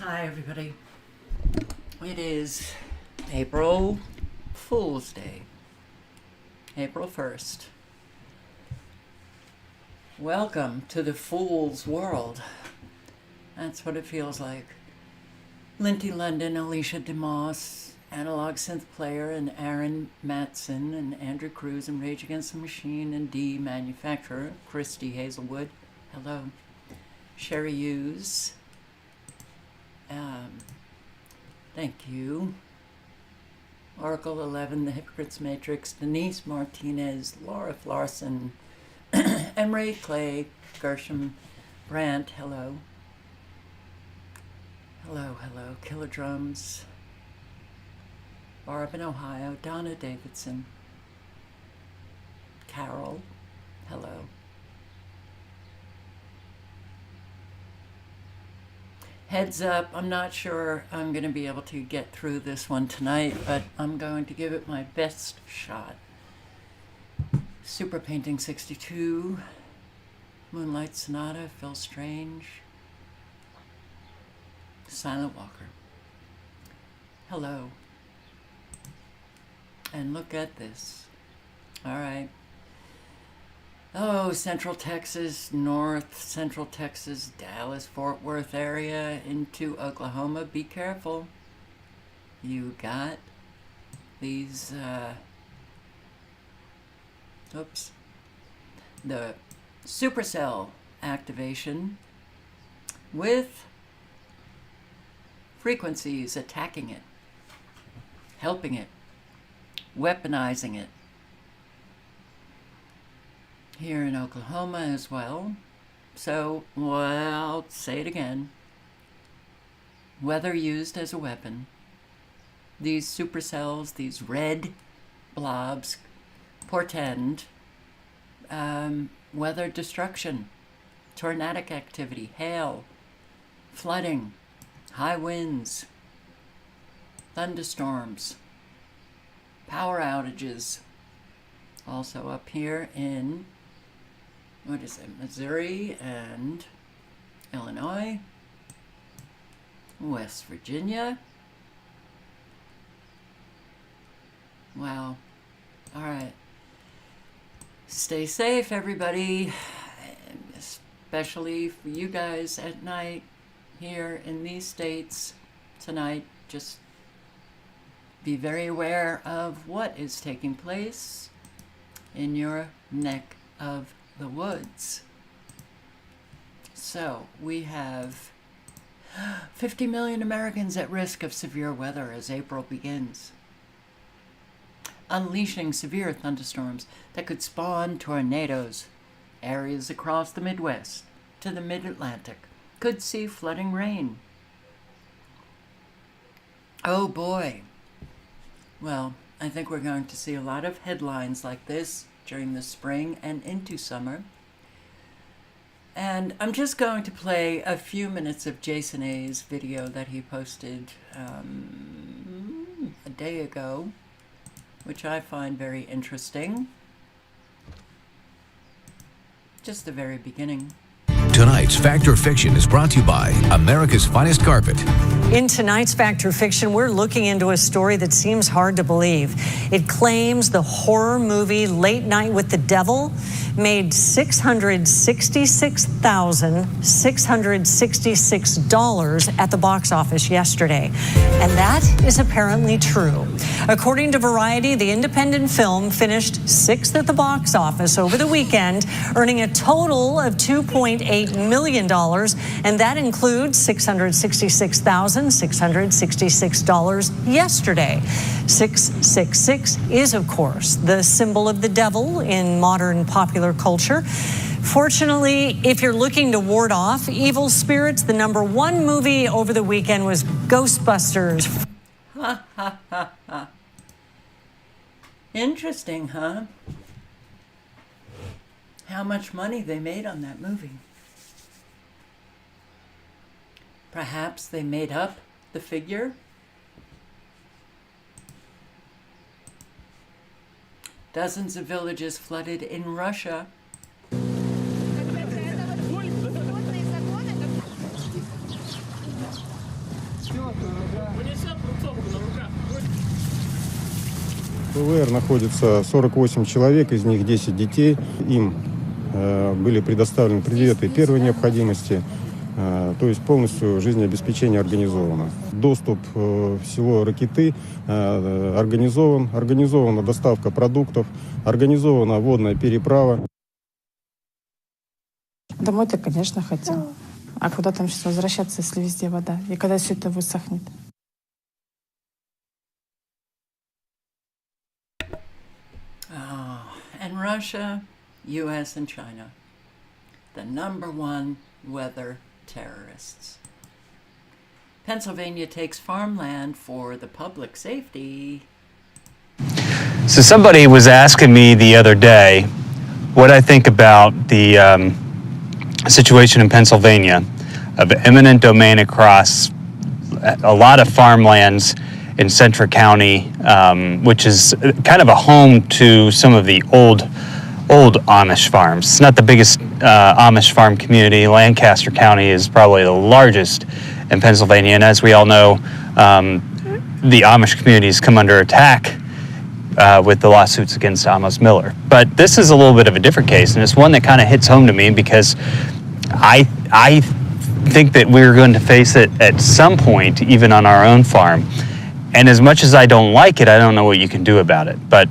Hi, everybody. It is April Fool's Day, April 1st. Welcome to the Fool's World. That's what it feels like. Linty London, Alicia DeMoss, Analog Synth Player, and Aaron Matson, and Andrew Cruz, and Rage Against the Machine, and D Manufacturer, Christy Hazelwood. Hello. Sherry Hughes. Thank you. Oracle 11, The Hypocrites Matrix, Denise Martinez, Laura Flarson, Emery Clay, Gershom Brandt, hello. Hello, hello. Killer Drums, Barb in Ohio, Donna Davidson, Carol, hello. Heads up, I'm not sure I'm going to be able to get through this one tonight, but I'm going to give it my best shot. Super Painting 62, Moonlight Sonata, Phil Strange, Silent Walker. Hello. And look at this. All right. Oh, Central Texas, North Central Texas, Dallas, Fort Worth area into Oklahoma. Be careful. You got these, the supercell activation with frequencies attacking it, helping it, weaponizing it. Here in Oklahoma as well. So, well, say it again. Weather used as a weapon. These supercells, these red blobs, portend weather destruction, tornadic activity, hail, flooding, high winds, thunderstorms, power outages. Also up here in Missouri and Illinois, West Virginia. Wow. All right. Stay safe, everybody, especially for you guys at night here in these states tonight. Just be very aware of what is taking place in your neck of the woods. So we have 50 million Americans at risk of severe weather as April begins, unleashing severe thunderstorms that could spawn tornadoes. Areas across the Midwest to the Mid-Atlantic could see flooding rain. Oh boy. Well, I think we're going to see a lot of headlines like this during the spring and into summer. And I'm just going to play a few minutes of Jason A's video that he posted a day ago, which I find very interesting. Just the very beginning. Tonight's Fact or Fiction is brought to you by America's Finest Carpet. In tonight's Fact or Fiction, we're looking into a story that seems hard to believe. It claims the horror movie Late Night with the Devil made $666,666 at the box office yesterday. And that is apparently true. According to Variety, the independent film finished 6th at the box office over the weekend, earning a total of $2.8 million, and that includes $666,666 yesterday. 666 is, of course, the symbol of the devil in modern popular culture. Fortunately, if you're looking to ward off evil spirits, the #1 movie over the weekend was Ghostbusters. Ha ha ha ha. Interesting, huh? How much money they made on that movie. Perhaps they made up the figure. Dozens of villages flooded in Russia. ВВР находится 48 человек, из них 10 детей. Им были предоставлены предметы первой необходимости, то есть полностью жизнеобеспечение организовано. Доступ в село Ракиты организована доставка продуктов, организована водная переправа. Домой-то, конечно, хотел. А куда там сейчас возвращаться, если везде вода? И когда все это высохнет? And Russia, U.S. and China, the number one weather terrorists. Pennsylvania takes farmland for the public safety. So somebody was asking me the other day what I think about the situation in Pennsylvania of eminent domain across a lot of farmlands in Central County, which is kind of a home to some of the old Amish farms. It's not the biggest Amish farm community. Lancaster County is probably the largest in Pennsylvania, and as we all know, the Amish community has come under attack with the lawsuits against Amos Miller. But this is a little bit of a different case, and it's one that kind of hits home to me because I think that we're going to face it at some point, even on our own farm. And as much as I don't like it, I don't know what you can do about it. But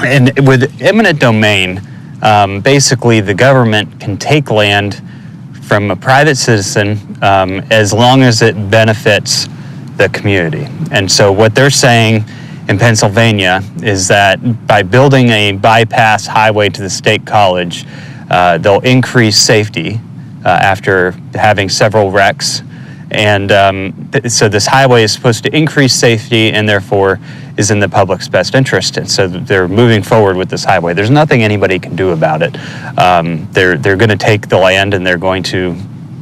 and with eminent domain, basically the government can take land from a private citizen as long as it benefits the community. And so what they're saying in Pennsylvania is that by building a bypass highway to the state college, they'll increase safety after having several wrecks. And so this highway is supposed to increase safety and therefore is in the public's best interest. And so they're moving forward with this highway. There's nothing anybody can do about it. They're going to take the land and they're going to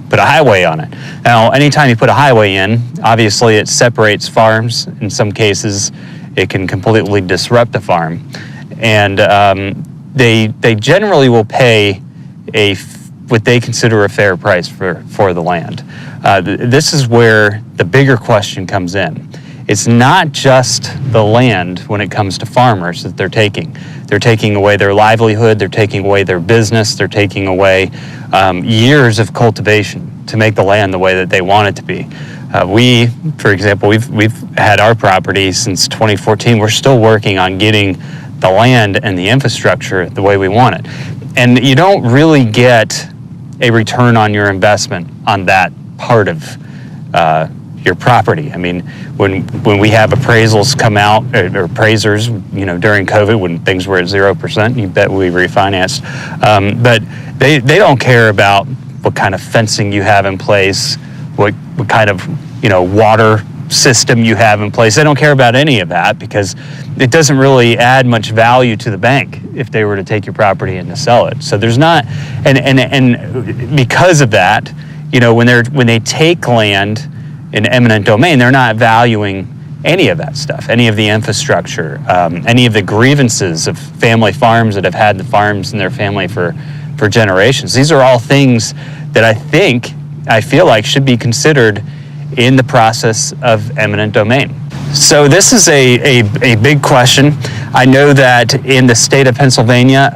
put a highway on it. Now, anytime you put a highway in, obviously it separates farms. In some cases, it can completely disrupt a farm. And they generally will pay what they consider a fair price for the land. This is where the bigger question comes in. It's not just the land when it comes to farmers that they're taking. They're taking away their livelihood, they're taking away their business, they're taking away years of cultivation to make the land the way that they want it to be. We, for example, we've had our property since 2014. We're still working on getting the land and the infrastructure the way we want it. And you don't really get a return on your investment on that part of your property. I mean, when we have appraisals come out, or appraisers, during COVID when things were at 0%, you bet we refinanced. But they don't care about what kind of fencing you have in place, what kind of water system you have in place. They don't care about any of that because it doesn't really add much value to the bank if they were to take your property and to sell it. So there's not, and because of that, when they take land in eminent domain, they're not valuing any of that stuff, any of the infrastructure, any of the grievances of family farms that have had the farms in their family for generations. These are all things that I feel like should be considered in the process of eminent domain. So this is a big question. I know that in the state of Pennsylvania,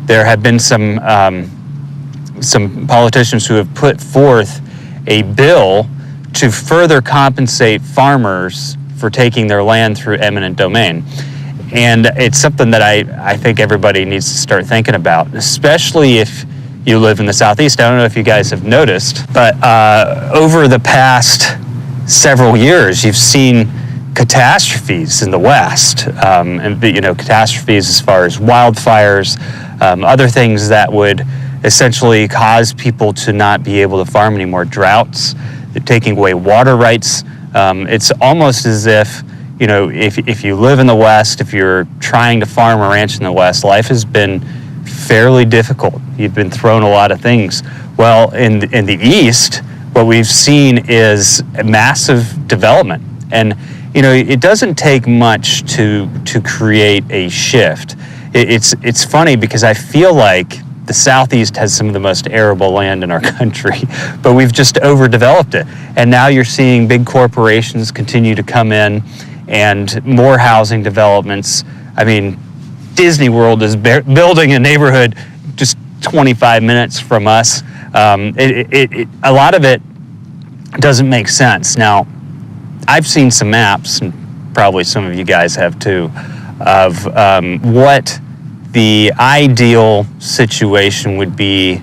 there have been some politicians who have put forth a bill to further compensate farmers for taking their land through eminent domain. And it's something that I think everybody needs to start thinking about, especially if you live in the Southeast. I don't know if you guys have noticed, but over the past several years, you've seen catastrophes in the West, and catastrophes as far as wildfires, other things that would essentially cause people to not be able to farm anymore. Droughts, they're taking away water rights. It's almost as if if you live in the West, if you're trying to farm or ranch in the West, life has been fairly difficult. You've been thrown a lot of things. Well, in the East, what we've seen is a massive development. And, it doesn't take much to create a shift. It's funny because I feel like the Southeast has some of the most arable land in our country, but we've just overdeveloped it. And now you're seeing big corporations continue to come in and more housing developments. I mean, Disney World is building a neighborhood just 25 minutes from us. A lot of it doesn't make sense. Now, I've seen some maps, and probably some of you guys have too, of what the ideal situation would be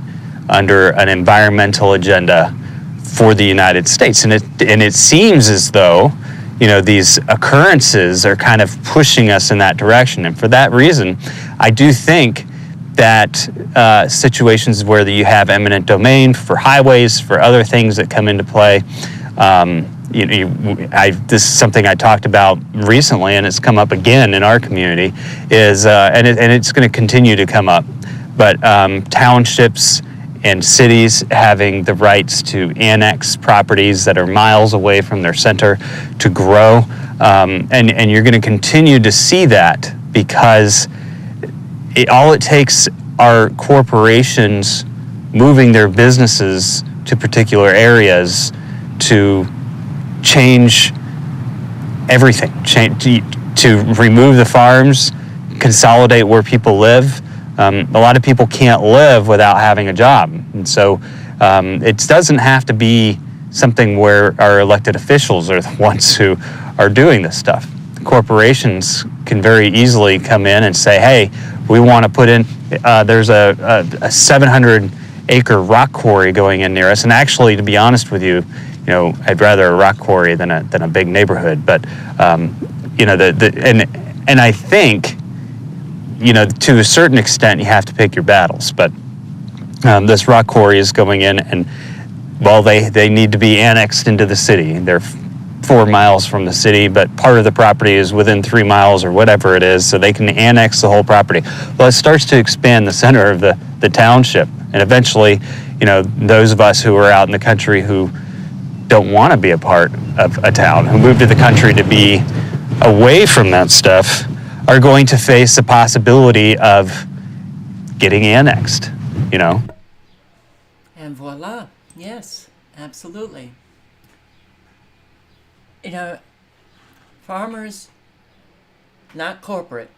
under an environmental agenda for the United States. And it seems as though, these occurrences are kind of pushing us in that direction. And for that reason, I do think that situations where you have eminent domain for highways, for other things that come into play, this is something I talked about recently, and it's come up again in our community, and it's going to continue to come up. But townships and cities having the rights to annex properties that are miles away from their center to grow, and you're going to continue to see that because all it takes are corporations moving their businesses to particular areas to change everything, to remove the farms, consolidate where people live. A lot of people can't live without having a job. And so it doesn't have to be something where our elected officials are the ones who are doing this stuff. Corporations can very easily come in and say, hey, we want to put in, there's a 700-acre rock quarry going in near us. And actually, to be honest with you, I'd rather a rock quarry than a big neighborhood. But, and I think, to a certain extent, you have to pick your battles. But this rock quarry is going in, and, well, they need to be annexed into the city. They're 4 miles from the city, but part of the property is within 3 miles or whatever it is, so they can annex the whole property. Well, it starts to expand the center of the township, and eventually, those of us who are out in the country who don't want to be a part of a town, who moved to the country to be away from that stuff, are going to face the possibility of getting annexed, And voila, yes, absolutely. Farmers, not corporate,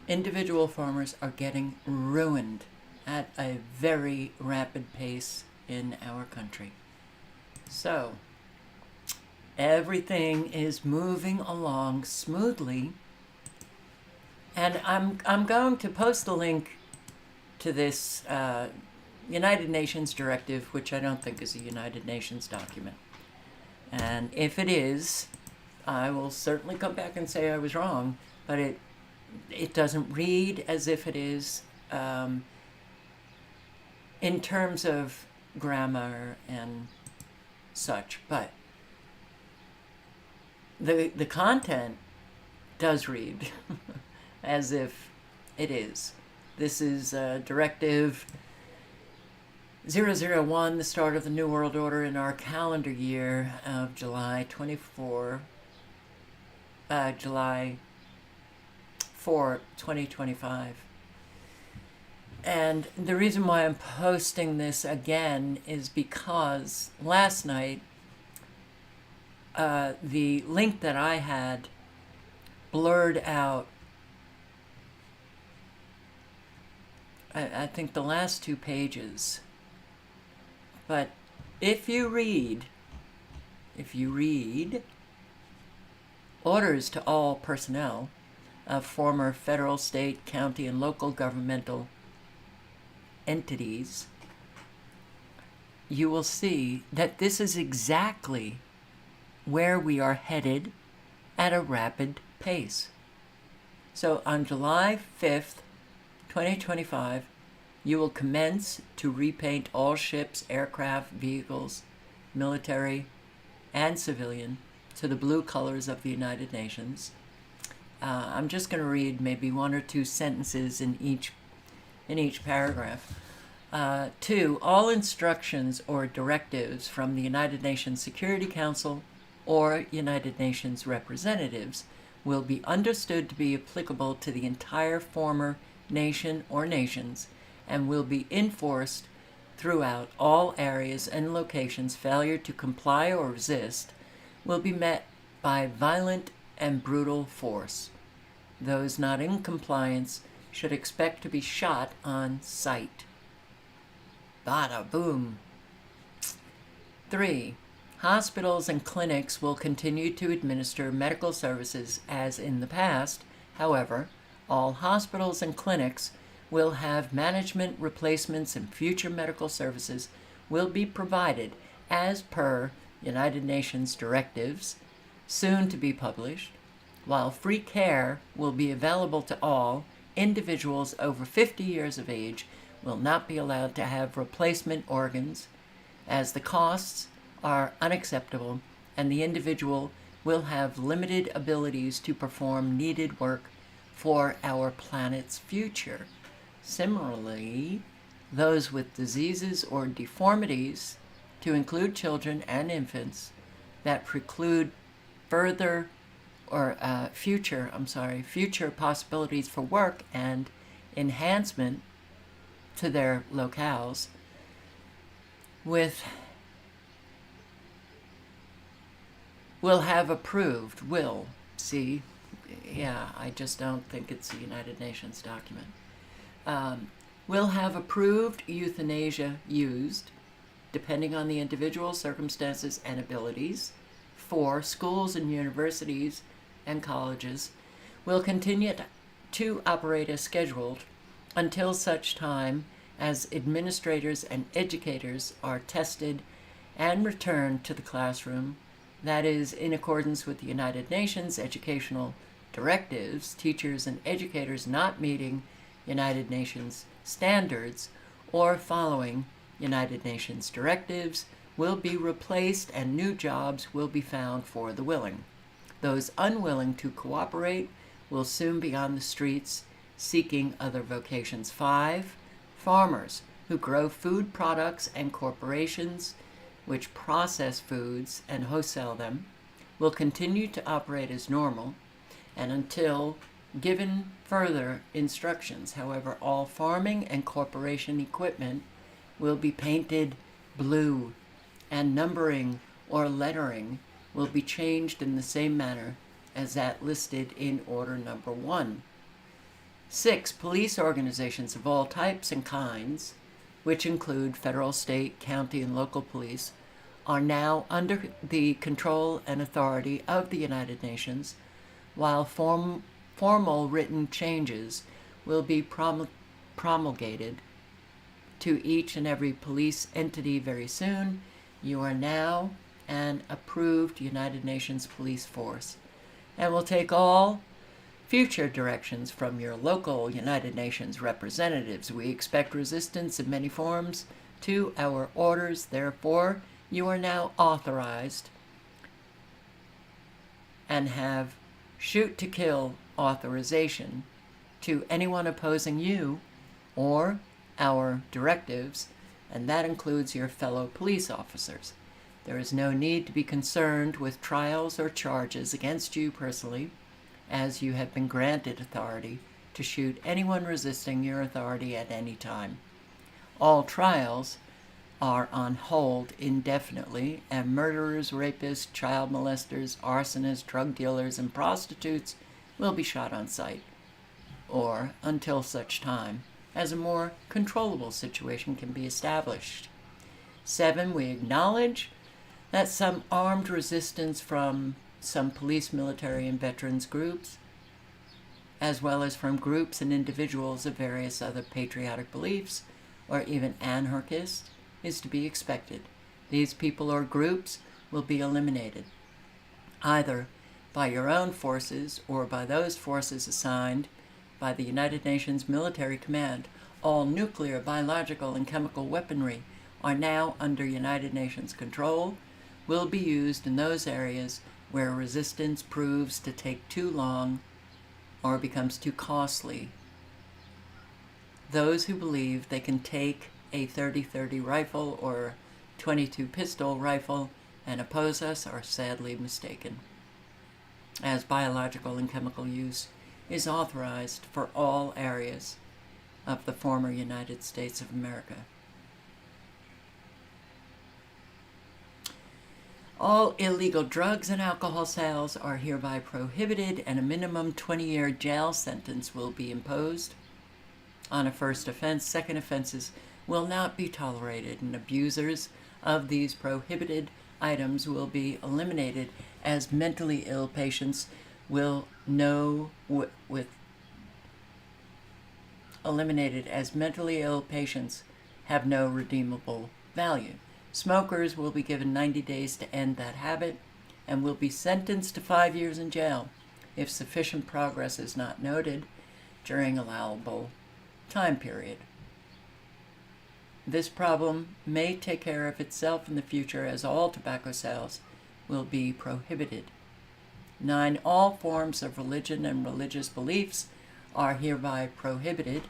individual farmers are getting ruined at a very rapid pace in our country. So, everything is moving along smoothly, and I'm going to post a link to this United Nations directive, which I don't think is a United Nations document. And if it is, I will certainly come back and say I was wrong, but it doesn't read as if it is in terms of grammar and such, but the content does read as if it is. This is Directive 001, the start of the New World Order in our calendar year of July 4, 2025. And the reason why I'm posting this again is because last night, the link that I had blurred out, I think, the last 2 pages. But if you read orders to all personnel of former federal, state, county, and local governmental entities, you will see that this is exactly where we are headed at a rapid pace. So on July 5th, 2025, you will commence to repaint all ships, aircraft, vehicles, military, and civilian to the blue colors of the United Nations. I'm just going to read maybe 1 or 2 sentences in each paragraph. 2, all instructions or directives from the United Nations Security Council or United Nations representatives will be understood to be applicable to the entire former nation or nations and will be enforced throughout all areas and locations. Failure to comply or resist will be met by violent and brutal force. Those not in compliance should expect to be shot on sight. Bada boom. 3. Hospitals and clinics will continue to administer medical services as in the past. However, all hospitals and clinics will have management replacements, and future medical services will be provided as per United Nations directives, soon to be published, while free care will be available to all. Individuals over 50 years of age will not be allowed to have replacement organs, as the costs are unacceptable and the individual will have limited abilities to perform needed work for our planet's future. Similarly, those with diseases or deformities, to include children and infants, that preclude further or future possibilities for work and enhancement to their locales, will have approved, I just don't think it's a United Nations document, will have approved euthanasia used, depending on the individual's circumstances and abilities. 4. Schools and universities and colleges will continue to operate as scheduled until such time as administrators and educators are tested and returned to the classroom. That is, in accordance with the United Nations educational directives. Teachers and educators not meeting United Nations standards or following United Nations directives will be replaced, and new jobs will be found for the willing. Those unwilling to cooperate will soon be on the streets seeking other vocations. 5. Farmers who grow food products and corporations which process foods and wholesale them will continue to operate as normal and until given further instructions. However, all farming and corporation equipment will be painted blue, and numbering or lettering will be changed in the same manner as that listed in order number 1. 6. Police organizations of all types and kinds, which include federal, state, county, and local police, are now under the control and authority of the United Nations, while formal written changes will be promulgated to each and every police entity very soon. You are now an approved United Nations police force and will take all future directions from your local United Nations representatives. We expect resistance in many forms to our orders. Therefore, you are now authorized and have shoot to kill authorization to anyone opposing you or our directives, and that includes your fellow police officers. There is no need to be concerned with trials or charges against you personally, as you have been granted authority to shoot anyone resisting your authority at any time. All trials are on hold indefinitely, and murderers, rapists, child molesters, arsonists, drug dealers, and prostitutes will be shot on sight, or until such time as a more controllable situation can be established. 7. We acknowledge that some armed resistance from some police, military, and veterans groups, as well as from groups and individuals of various other patriotic beliefs, or even anarchists, is to be expected. These people or groups will be eliminated, either by your own forces or by those forces assigned by the United Nations Military Command. All nuclear, biological, and chemical weaponry are now under United Nations control, will be used in those areas where resistance proves to take too long or becomes too costly. Those who believe they can take a 30-30 rifle or 22 pistol rifle and oppose us are sadly mistaken, as biological and chemical use is authorized for all areas of the former United States of America. All illegal drugs and alcohol sales are hereby prohibited, and a minimum 20-year jail sentence will be imposed on a first offense. Second offenses will not be tolerated, and abusers of these prohibited items will be eliminated, as mentally ill patients will know eliminated as mentally ill patients have no redeemable value. Smokers will be given 90 days to end that habit and will be sentenced to 5 years in jail if sufficient progress is not noted during allowable time period. This problem may take care of itself in the future, as all tobacco sales will be prohibited. 9. All forms of religion and religious beliefs are hereby prohibited.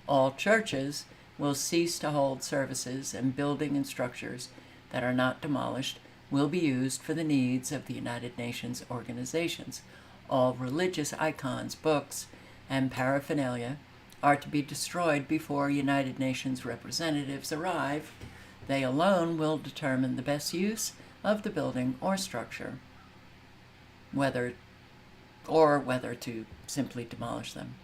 All churches will cease to hold services, and building and structures that are not demolished will be used for the needs of the United Nations organizations. All religious icons, books, and paraphernalia are to be destroyed before United Nations representatives arrive. They alone will determine the best use of the building or structure, whether to simply demolish them.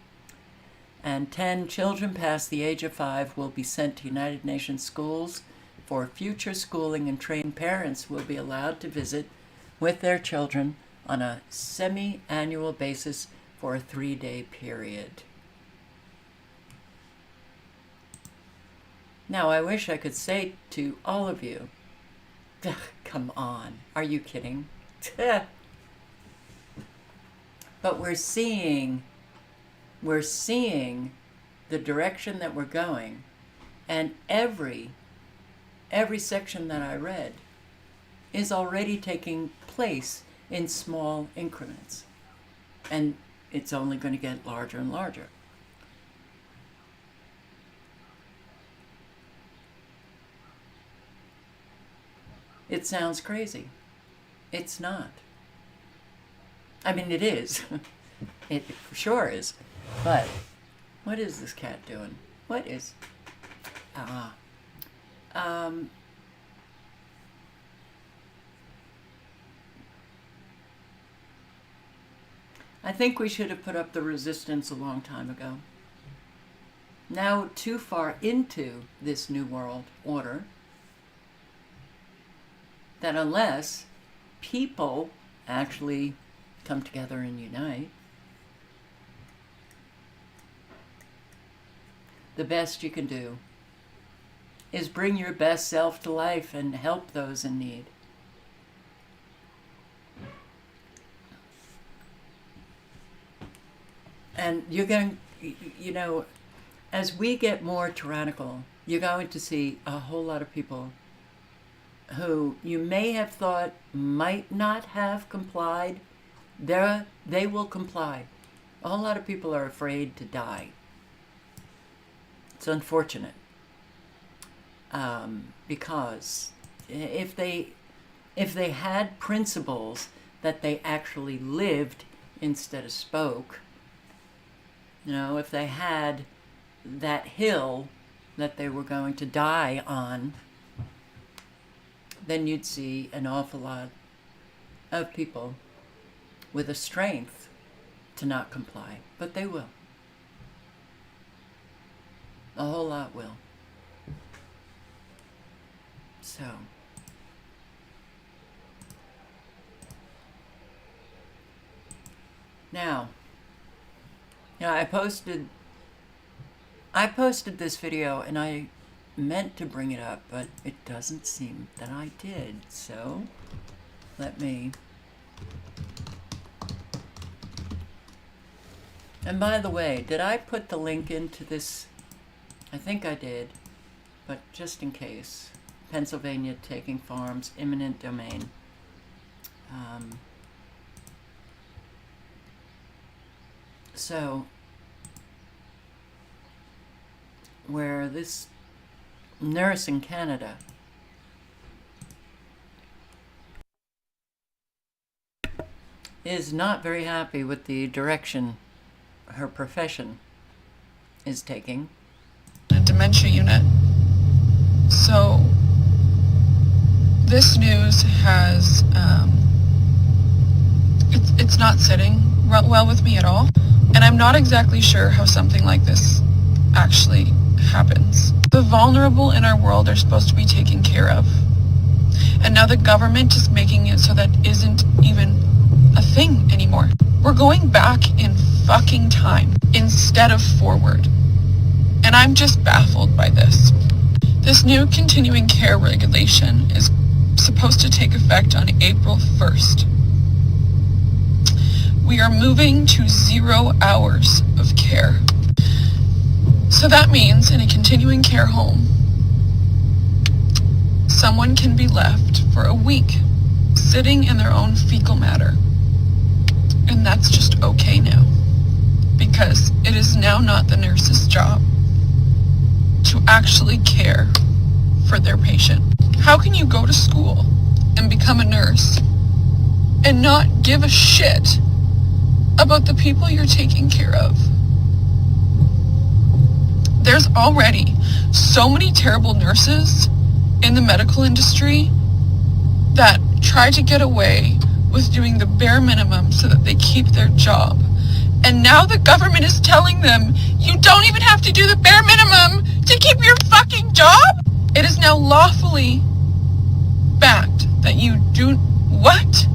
And 10, children past the age of 5 will be sent to United Nations schools for future schooling, and trained parents will be allowed to visit with their children on a semi-annual basis for a 3-day period. Now, I wish I could say to all of you, come on, are you kidding? But we're seeing the direction that we're going, and every section that I read is already taking place in small increments, and it's only going to get larger and larger. It sounds crazy. It's not. I mean, it is. It sure is. But what is this cat doing? What is... I think we should have put up the resistance a long time ago. Now, too far into this New World Order, that unless people actually come together and unite, the best you can do is bring your best self to life and help those in need. And you're going, as we get more tyrannical, you're going to see a whole lot of people who you may have thought might not have complied. They will comply. A whole lot of people are afraid to die. It's unfortunate, because if they had principles that they actually lived instead of spoke, if they had that hill that they were going to die on, then you'd see an awful lot of people with a strength to not comply. But they will. A whole lot will. So, now, I posted this video, and I meant to bring it up, but it doesn't seem that I did. So, let me... And by the way, did I put the link into this? I think I did, but just in case. Pennsylvania taking farms, eminent domain. So, where this nurse in Canada is not very happy with the direction her profession is taking. A dementia unit. So This news has, it's not sitting well with me at all. And I'm not exactly sure how something like this actually happens. The vulnerable in our world are supposed to be taken care of. And now the government is making it so that isn't even a thing anymore. We're going back in fucking time instead of forward. And I'm just baffled by this. This new continuing care regulation is supposed to take effect on April 1st. We are moving to 0 hours of care. So that means in a continuing care home, someone can be left for a week sitting in their own fecal matter. And that's just okay now, because it is now not the nurse's job to actually care for their patient. How can you go to school and become a nurse and not give a shit about the people you're taking care of? There's already so many terrible nurses in the medical industry that try to get away with doing the bare minimum so that they keep their job. And now the government is telling them, you don't even have to do the bare minimum to keep your fucking job? It is now lawfully backed that you do what?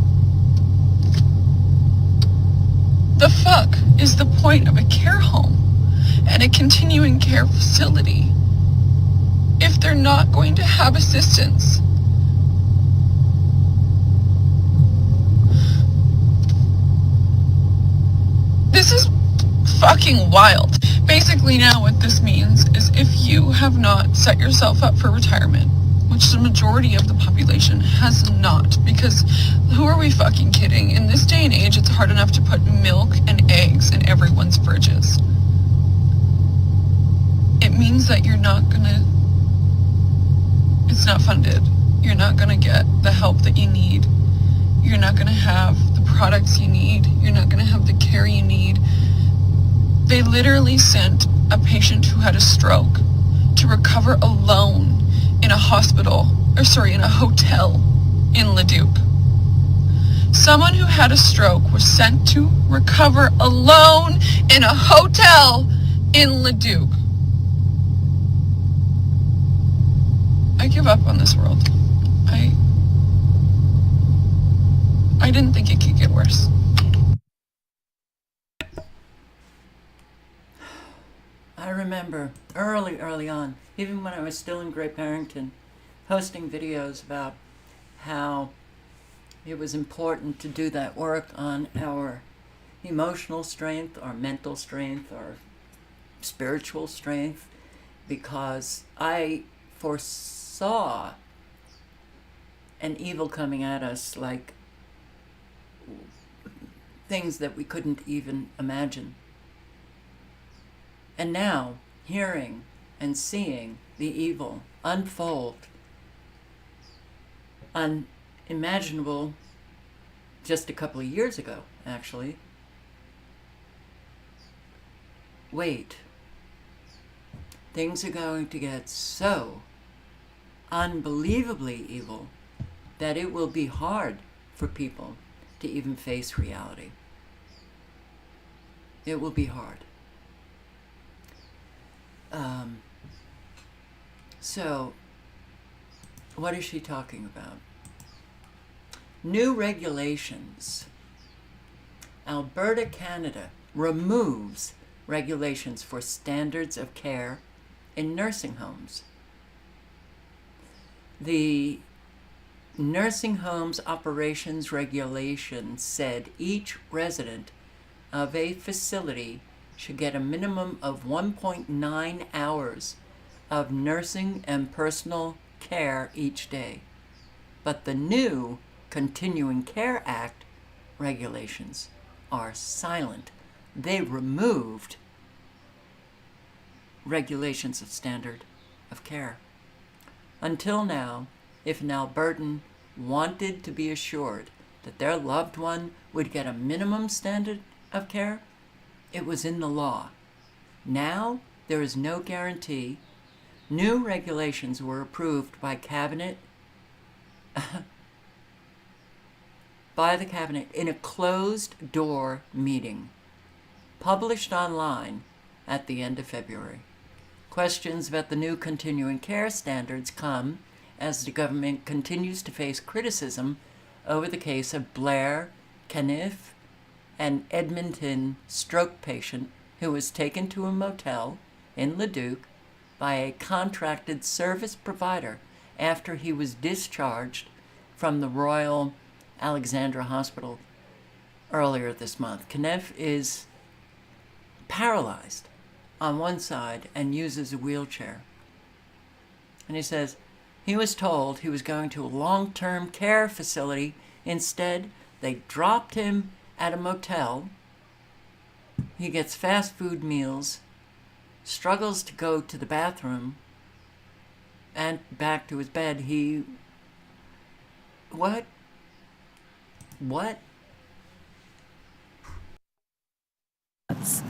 The fuck is the point of a care home and a continuing care facility if they're not going to have assistance? This is fucking wild. Basically now what this means is if you have not set yourself up for retirement, which the majority of the population has not, because who are we fucking kidding? In this day and age, it's hard enough to put milk and eggs in everyone's fridges. It means that you're not gonna, it's not funded. You're not gonna get the help that you need. You're not gonna have the products you need. You're not gonna have the care you need. They literally sent a patient who had a stroke to recover alone in a in a hotel in Leduc. Someone who had a stroke was sent to recover alone in a hotel in Leduc. I give up on this world. I didn't think it could get worse. I remember early on, even when I was still in Great Barrington, posting videos about how it was important to do that work on our emotional strength, our mental strength, our spiritual strength, because I foresaw an evil coming at us like things that we couldn't even imagine. And now, hearing and seeing the evil unfold, unimaginable just a couple of years ago, actually. Wait, things are going to get so unbelievably evil that it will be hard for people to even face reality. It will be hard. So, what is she talking about? New regulations. Alberta, Canada removes regulations for standards of care in nursing homes. The Nursing Homes Operations Regulation said each resident of a facility should get a minimum of 1.9 hours of nursing and personal care each day. But the new Continuing Care Act regulations are silent. They removed regulations of standard of care. Until now, if an Albertan wanted to be assured that their loved one would get a minimum standard of care, it was in the law. Now, there is no guarantee. New regulations were approved by Cabinet by the cabinet in a closed-door meeting, published online at the end of February. Questions about the new continuing care standards come as the government continues to face criticism over the case of Blair Caniff, an Edmonton stroke patient who was taken to a motel in Leduc by a contracted service provider after he was discharged from the Royal Alexandra Hospital earlier this month. Caniff is paralyzed on one side and uses a wheelchair. And he says he was told he was going to a long-term care facility. Instead, they dropped him at a motel. He gets fast food meals, struggles to go to the bathroom, and back to his bed. What?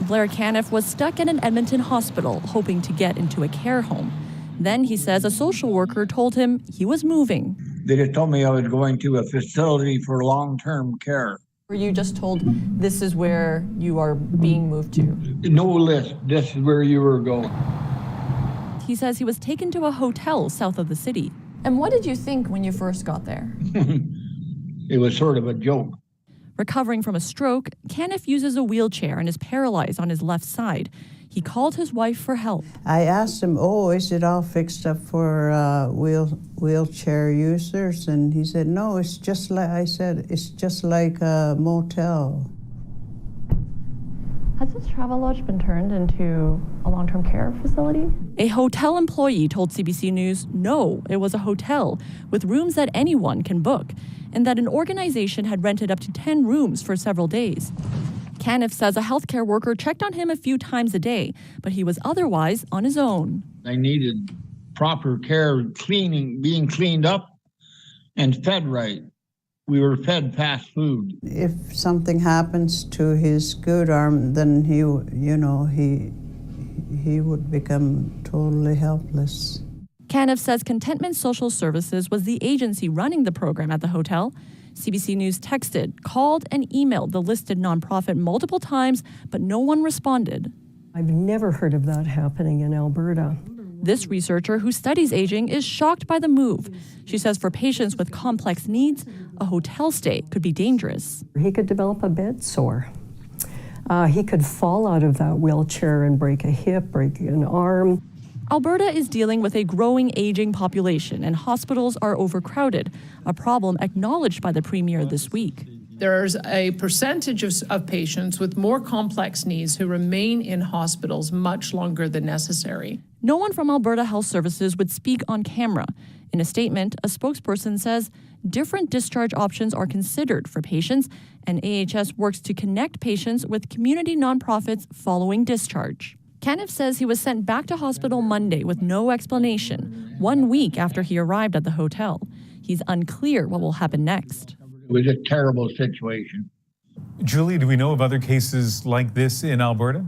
Blair Caniff was stuck in an Edmonton hospital hoping to get into a care home. Then he says a social worker told him he was moving. They just told me I was going to a facility for long-term care. Were you just told this is where you are being moved to? No list. This is where you were going. He says he was taken to a hotel south of the city. And what did you think when you first got there? It was sort of a joke. Recovering from a stroke, Caniff uses a wheelchair and is paralyzed on his left side. He called his wife for help. I asked him, is it all fixed up for wheelchair users? And he said, no, it's just like, I said, it's just like a motel. Has this travel lodge been turned into a long-term care facility? A hotel employee told CBC News no, it was a hotel with rooms that anyone can book, and that an organization had rented up to 10 rooms for several days. Caniff says a healthcare worker checked on him a few times a day, but he was otherwise on his own. I needed proper care, being cleaned up and fed right. We were fed fast food. If something happens to his good arm, then he would become totally helpless. Caniff says Contentment Social Services was the agency running the program at the hotel. CBC News texted, called, and emailed the listed nonprofit multiple times, but no one responded. I've never heard of that happening in Alberta. This researcher who studies aging is shocked by the move. She says for patients with complex needs, a hotel stay could be dangerous. He could develop a bed sore. He could fall out of that wheelchair and break a hip, break an arm. Alberta is dealing with a growing aging population, and hospitals are overcrowded, a problem acknowledged by the Premier this week. There's a percentage of patients with more complex needs who remain in hospitals much longer than necessary. No one from Alberta Health Services would speak on camera. In a statement, a spokesperson says different discharge options are considered for patients, and AHS works to connect patients with community nonprofits following discharge. Caniff says he was sent back to hospital Monday with no explanation, 1 week after he arrived at the hotel. He's unclear what will happen next. It was a terrible situation. Julie, do we know of other cases like this in Alberta?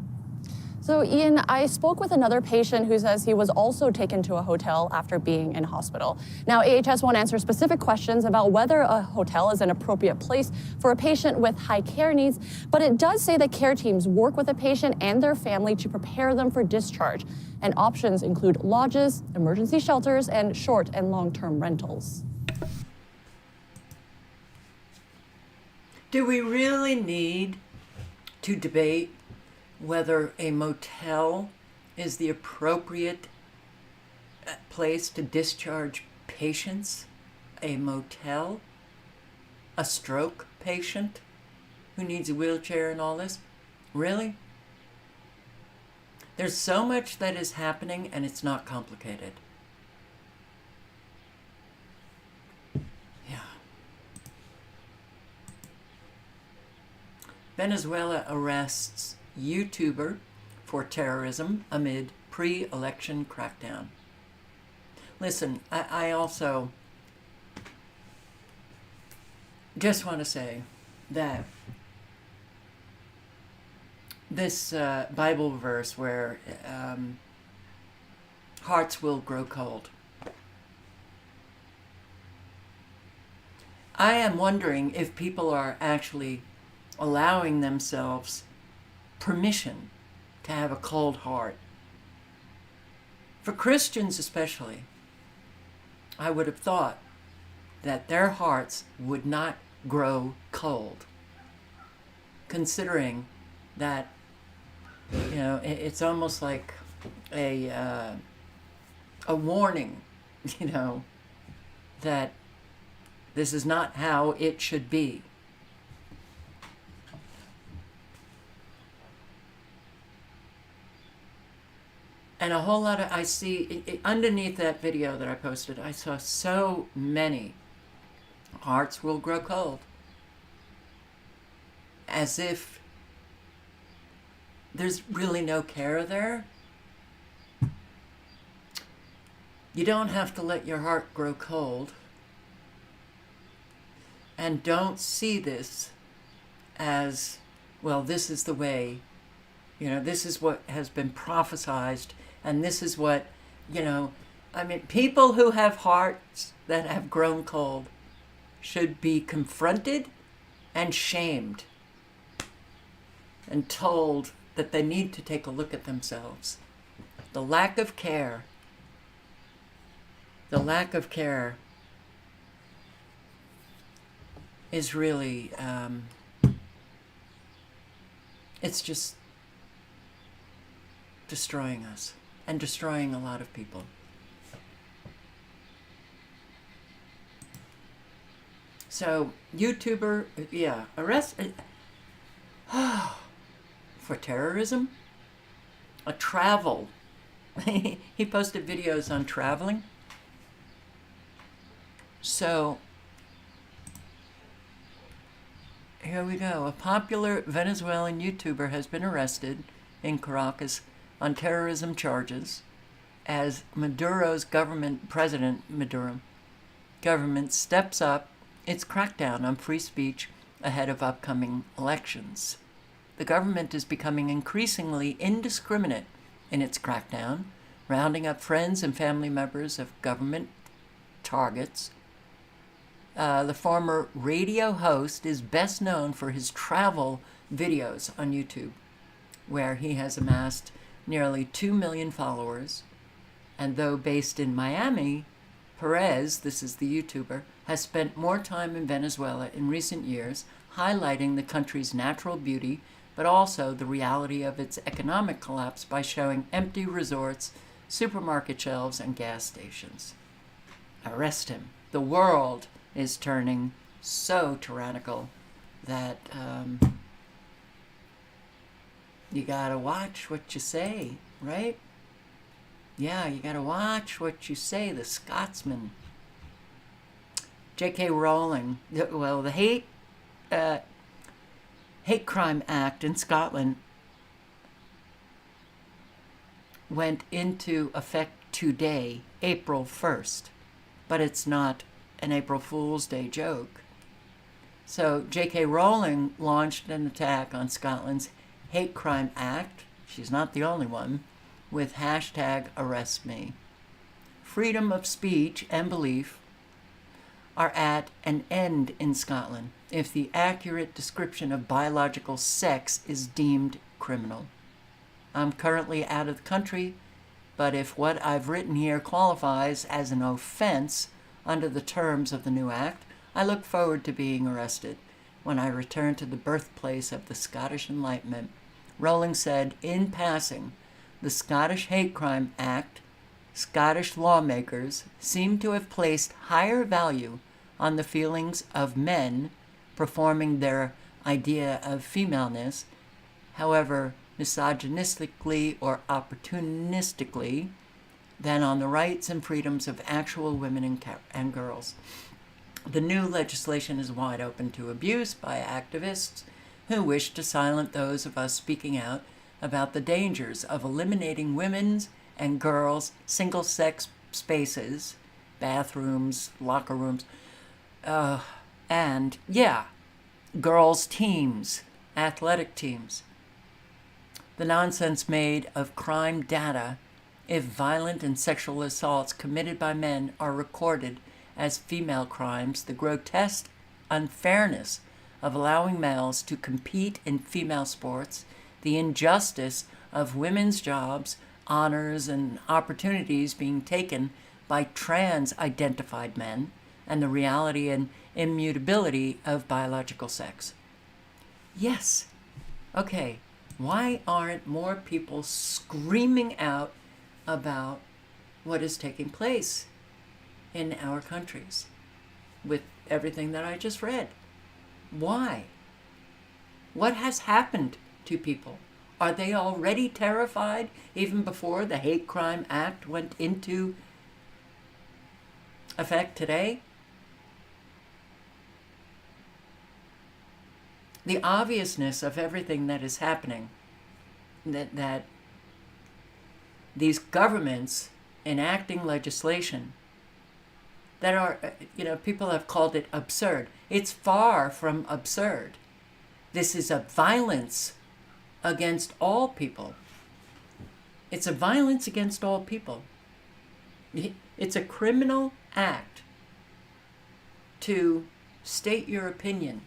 So, Ian, I spoke with another patient who says he was also taken to a hotel after being in hospital. Now, AHS won't answer specific questions about whether a hotel is an appropriate place for a patient with high care needs, but it does say that care teams work with a patient and their family to prepare them for discharge. And options include lodges, emergency shelters, and short and long-term rentals. Do we really need to debate whether a motel is the appropriate place to discharge patients? A motel? A stroke patient who needs a wheelchair and all this? Really? There's so much that is happening, and it's not complicated. Yeah. Venezuela arrests YouTuber for terrorism amid pre-election crackdown. Listen, I also just want to say that this Bible verse where hearts will grow cold. I am wondering if people are actually allowing themselves permission to have a cold heart. For Christians especially, I would have thought that their hearts would not grow cold, considering that, you know, it's almost like a warning, you know, that this is not how it should be. And a whole lot of, I see, underneath that video that I posted, I saw so many hearts will grow cold. As if there's really no care there. You don't have to let your heart grow cold. And don't see this as, well, this is the way, you know, this is what has been prophesized, and this is what, you know, I mean, people who have hearts that have grown cold should be confronted and shamed and told that they need to take a look at themselves. The lack of care is really, it's just destroying us and destroying a lot of people. So, YouTuber, yeah, arrested for terrorism, a travel. He posted videos on traveling. So, here we go. A popular Venezuelan YouTuber has been arrested in Caracas on terrorism charges as Maduro's government, President Maduro, government steps up its crackdown on free speech ahead of upcoming elections. The government is becoming increasingly indiscriminate in its crackdown, rounding up friends and family members of government targets. The former radio host is best known for his travel videos on YouTube, where he has amassed nearly 2 million followers. And though based in Miami, Perez, this is the YouTuber, has spent more time in Venezuela in recent years, highlighting the country's natural beauty, but also the reality of its economic collapse by showing empty resorts, supermarket shelves, and gas stations. Arrest him. The world is turning so tyrannical that you gotta watch what you say, right? Yeah, you gotta watch what you say. The Scotsman. J.K. Rowling, well, the Hate Crime Act in Scotland went into effect today, April 1st, but it's not an April Fool's Day joke. So J.K. Rowling launched an attack on Scotland's Hate Crime Act, she's not the only one, with hashtag #ArrestMe. Freedom of speech and belief are at an end in Scotland if the accurate description of biological sex is deemed criminal. I'm currently out of the country, but if what I've written here qualifies as an offense under the terms of the new act, I look forward to being arrested when I return to the birthplace of the Scottish Enlightenment. Rowling said, in passing, the Scottish Hate Crime Act, Scottish lawmakers seem to have placed higher value on the feelings of men performing their idea of femaleness, however misogynistically or opportunistically, than on the rights and freedoms of actual women and girls. The new legislation is wide open to abuse by activists who wish to silence those of us speaking out about the dangers of eliminating women's and girls' single-sex spaces, bathrooms, locker rooms, and, girls' teams, athletic teams. The nonsense made of crime data if violent and sexual assaults committed by men are recorded as female crimes, the grotesque unfairness of allowing males to compete in female sports, the injustice of women's jobs, honors, and opportunities being taken by trans-identified men, and the reality and immutability of biological sex. Yes. Okay. Why aren't more people screaming out about what is taking place in our countries with everything that I just read? Why? What has happened to people? Are they already terrified even before the Hate Crime Act went into effect today? The obviousness of everything that is happening, that these governments enacting legislation that are, people have called it absurd. It's far from absurd. This is a violence against all people. It's a violence against all people. It's a criminal act to state your opinion.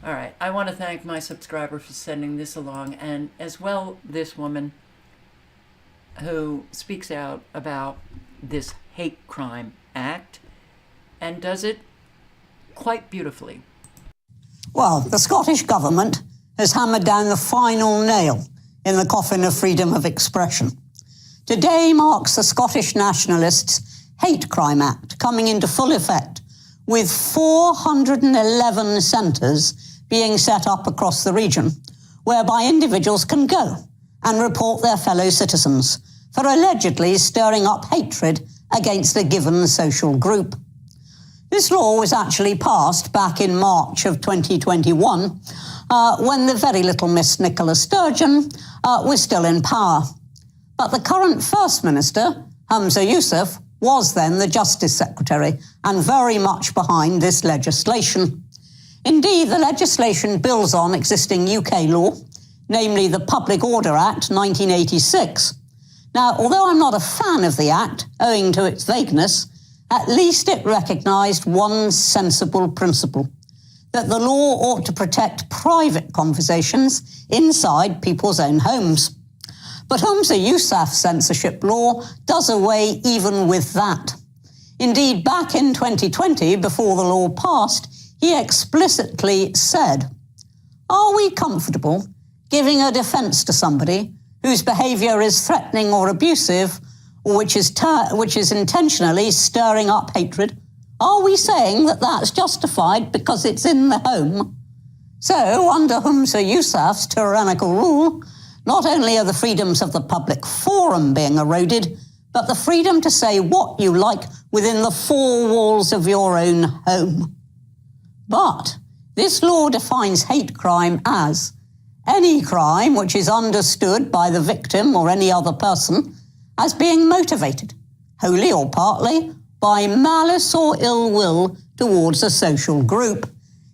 All right, I want to thank my subscriber for sending this along, and as well this woman who speaks out about this Hate Crime Act and does it quite beautifully. Well, the Scottish Government has hammered down the final nail in the coffin of freedom of expression. Today marks the Scottish Nationalists' Hate Crime Act coming into full effect, with 411 centres being set up across the region, whereby individuals can go and report their fellow citizens for allegedly stirring up hatred against a given social group. This law was actually passed back in March of 2021, when the very little Miss Nicola Sturgeon was still in power. But the current First Minister, Humza Yousaf, was then the Justice Secretary and very much behind this legislation. Indeed, the legislation builds on existing UK law, namely the Public Order Act 1986. Now, although I'm not a fan of the Act, owing to its vagueness, at least it recognised one sensible principle, that the law ought to protect private conversations inside people's own homes. But Humza Yousaf's censorship law does away even with that. Indeed, back in 2020, before the law passed, he explicitly said, "Are we comfortable giving a defence to somebody whose behaviour is threatening or abusive, or which is intentionally stirring up hatred? Are we saying that that's justified because it's in the home?" So, under Humza Yousaf's tyrannical rule, not only are the freedoms of the public forum being eroded, but the freedom to say what you like within the four walls of your own home. But this law defines hate crime as any crime which is understood by the victim or any other person as being motivated, wholly or partly, by malice or ill will towards a social group.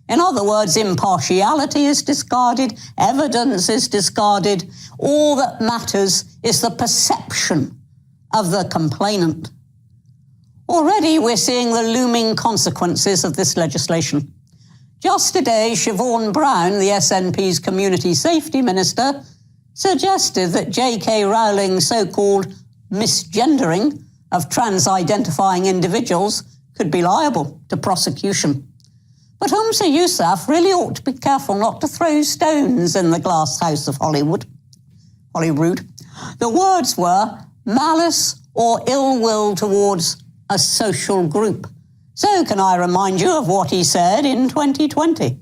In other words, impartiality is discarded, evidence is discarded. All that matters is the perception of the complainant. Already we're seeing the looming consequences of this legislation. Just today, Siobhan Brown, the SNP's Community Safety Minister, suggested that J.K. Rowling's so-called misgendering of trans-identifying individuals could be liable to prosecution. But Humza Yousaf really ought to be careful not to throw stones in the glass house of Holyrood. The words were malice or ill will towards a social group. So can I remind you of what he said in 2020?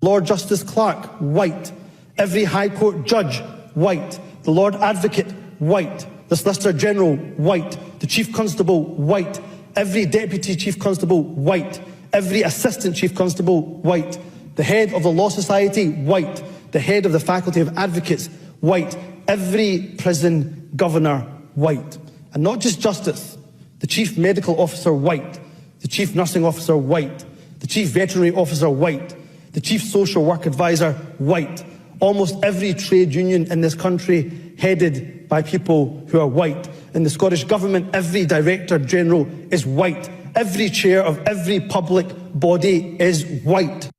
Lord Justice Clark, white. Every High Court judge, white. The Lord Advocate, white. The Solicitor General, white. The Chief Constable, white. Every Deputy Chief Constable, white. Every Assistant Chief Constable, white. The Head of the Law Society, white. The Head of the Faculty of Advocates, white. Every Prison Governor, white. And not just Justice. The Chief Medical Officer, white. The Chief Nursing Officer, white. The Chief Veterinary Officer, white. The Chief Social Work Advisor, white. Almost every trade union in this country headed by people who are white. In the Scottish Government, every Director General is white. every chair of every public body is white.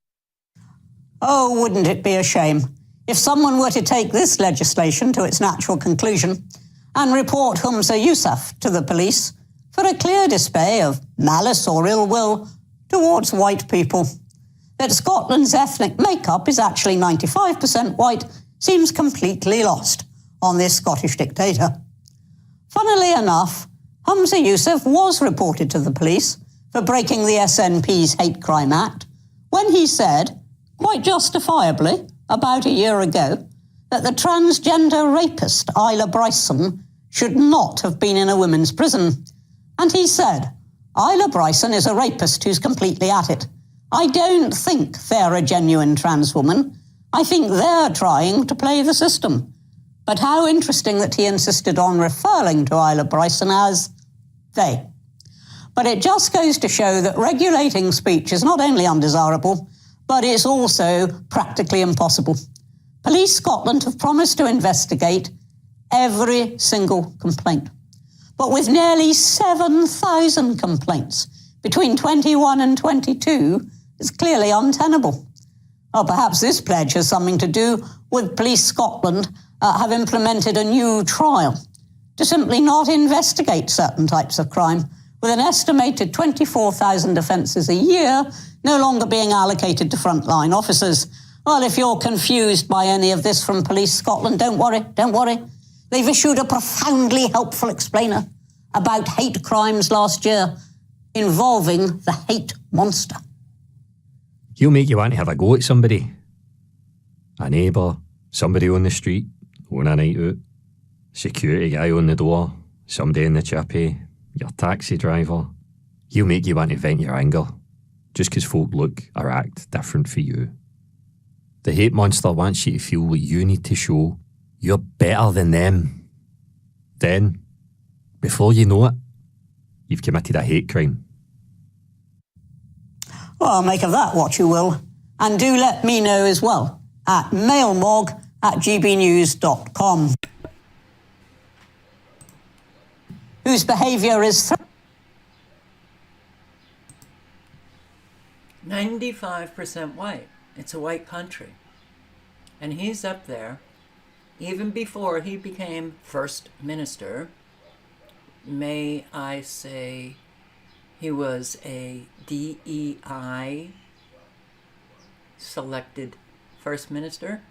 Oh, wouldn't it be a shame if someone were to take this legislation to its natural conclusion and report Humza Yousaf to the police for a clear display of malice or ill will towards white people. That Scotland's ethnic makeup is actually 95% white seems completely lost on this Scottish dictator. Funnily enough, Humza Yousaf was reported to the police for breaking the SNP's Hate Crime Act when he said, quite justifiably, about a year ago, that the transgender rapist Isla Bryson should not have been in a women's prison. And he said, Isla Bryson is a rapist who's completely at it. I don't think they're a genuine trans woman. I think they're trying to play the system. But how interesting that he insisted on referring to Isla Bryson as they. But it just goes to show that regulating speech is not only undesirable, but it's also practically impossible. Police Scotland have promised to investigate every single complaint. But with nearly 7,000 complaints between 21 and 22, it's clearly untenable. Well, perhaps this pledge has something to do with Police Scotland have implemented a new trial to simply not investigate certain types of crime, with an estimated 24,000 offences a year no longer being allocated to frontline officers. Well, if you're confused by any of this from Police Scotland, don't worry. They've issued a profoundly helpful explainer about hate crimes last year involving the hate monster. He'll make you want to have a go at somebody. A neighbour, somebody on the street, on a night out, security guy on the door, somebody in the chippy, your taxi driver. He'll make you want to vent your anger, just because folk look or act different for you. The hate monster wants you to feel what you need to show you're better than them. Then, before you know it, you've committed a hate crime. Well, make of that what you will. And do let me know as well at mailmog@gbnews.com. Whose behaviour is 95% white. It's a white country. And he's up there, even before he became First Minister. May I say he was a DEI selected First Minister?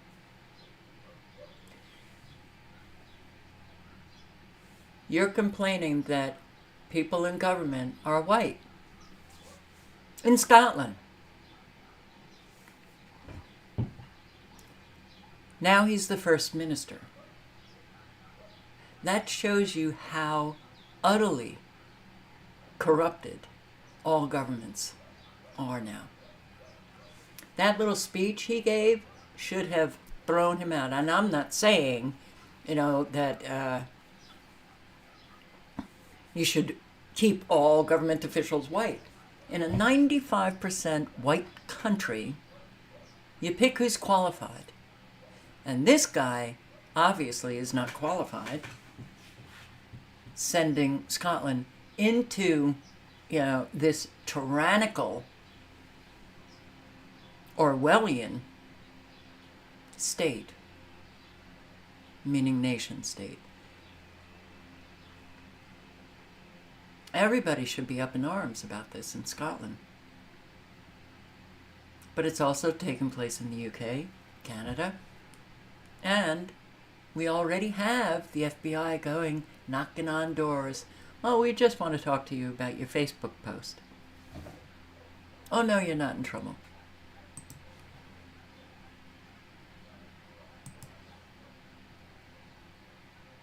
You're complaining that people in government are white. In Scotland. Now he's the First Minister. That shows you how utterly corrupted all governments are now. That little speech he gave should have thrown him out. And I'm not saying, that you should keep all government officials white. In a 95% white country, you pick who's qualified. And this guy obviously is not qualified, sending Scotland into, this tyrannical Orwellian state, meaning nation state. Everybody should be up in arms about this in Scotland. But it's also taken place in the UK, Canada, and we already have the FBI going, knocking on doors. Oh, we just want to talk to you about your Facebook post. Oh, no, you're not in trouble.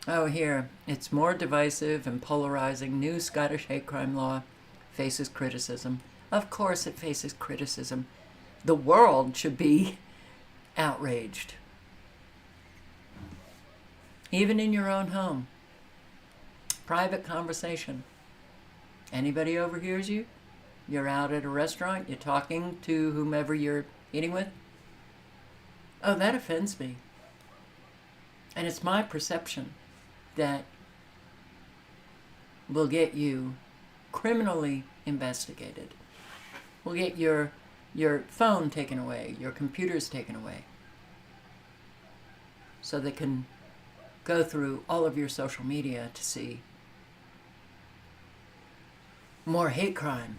Oh, here, it's more divisive and polarizing. New Scottish hate crime law faces criticism. Of course it faces criticism. The world should be outraged. Even in your own home. Private conversation. Anybody overhears you? You're out at a restaurant, you're talking to whomever you're eating with? Oh, that offends me. And it's my perception that will get you criminally investigated. We'll get your phone taken away, your computers taken away, so they can go through all of your social media to see more hate crime,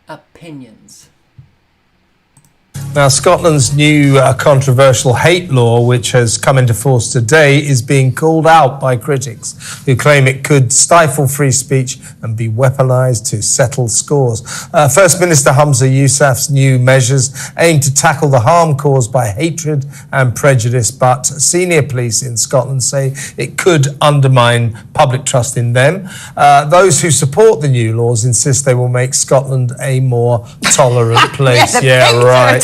opinions. Now, Scotland's new controversial hate law, which has come into force today, is being called out by critics who claim it could stifle free speech and be weaponised to settle scores. First Minister Humza Yousaf's new measures aim to tackle the harm caused by hatred and prejudice, but senior police in Scotland say it could undermine public trust in them. Those who support the new laws insist they will make Scotland a more tolerant place. Tolerance. Yeah, right.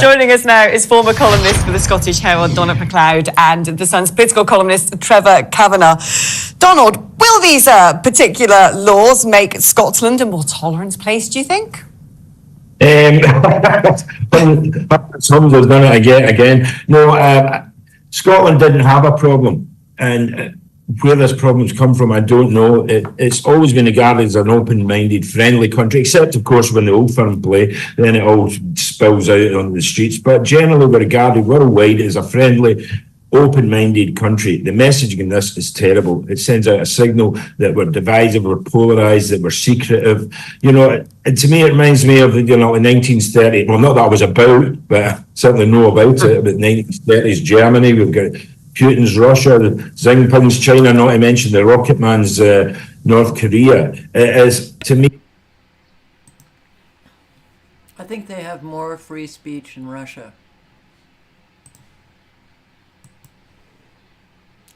Joining us now is former columnist for the Scottish Herald, Donald MacLeod, and The Sun's political columnist, Trevor Kavanagh. Donald, will these particular laws make Scotland a more tolerant place, do you think? Someone's done it again. No, Scotland didn't have a problem. And where this problem's come from, I don't know. It's always been regarded as an open-minded, friendly country, except, of course, when the Old Firm play, then it all spills out on the streets. But generally, we're regarded worldwide as a friendly, open-minded country. The messaging in this is terrible. It sends out a signal that we're divisive, we're polarised, that we're secretive. You know, and to me, it reminds me of, you know, in 1930, well, not that I was about, but I certainly know about it, but 1930s Germany, we've got Putin's Russia, the Xingping's China, not to mention the Rocket Man's North Korea. It is, to me... I think they have more free speech in Russia.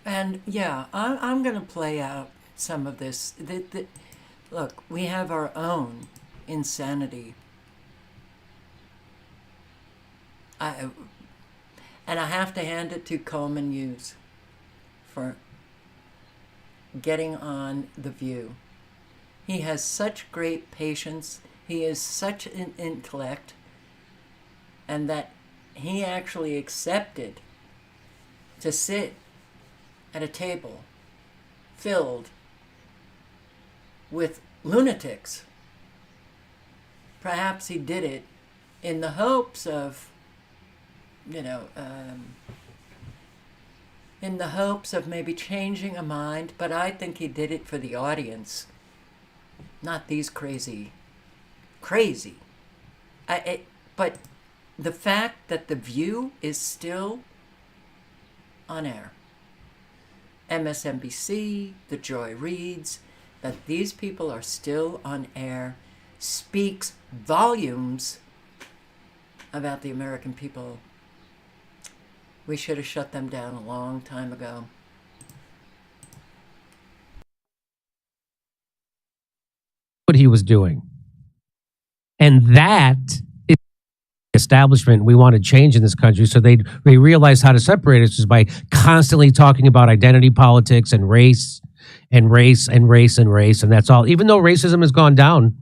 And yeah, I'm going to play out some of this. Look, we have our own insanity. And I have to hand it to Coleman Hughes for getting on The View. He has such great patience. He is such an intellect. And that he actually accepted to sit at a table filled with lunatics. Perhaps he did it in the hopes of, in the hopes of maybe changing a mind, but I think he did it for the audience, not these crazy. But the fact that The View is still on air, MSNBC, The Joy Reads, that these people are still on air speaks volumes about the American people. We should have shut them down a long time ago. What he was doing. And that is the establishment we want to change in this country, so they realize how to separate us is by constantly talking about identity politics and race and race and race and race, and that's all. Even though racism has gone down,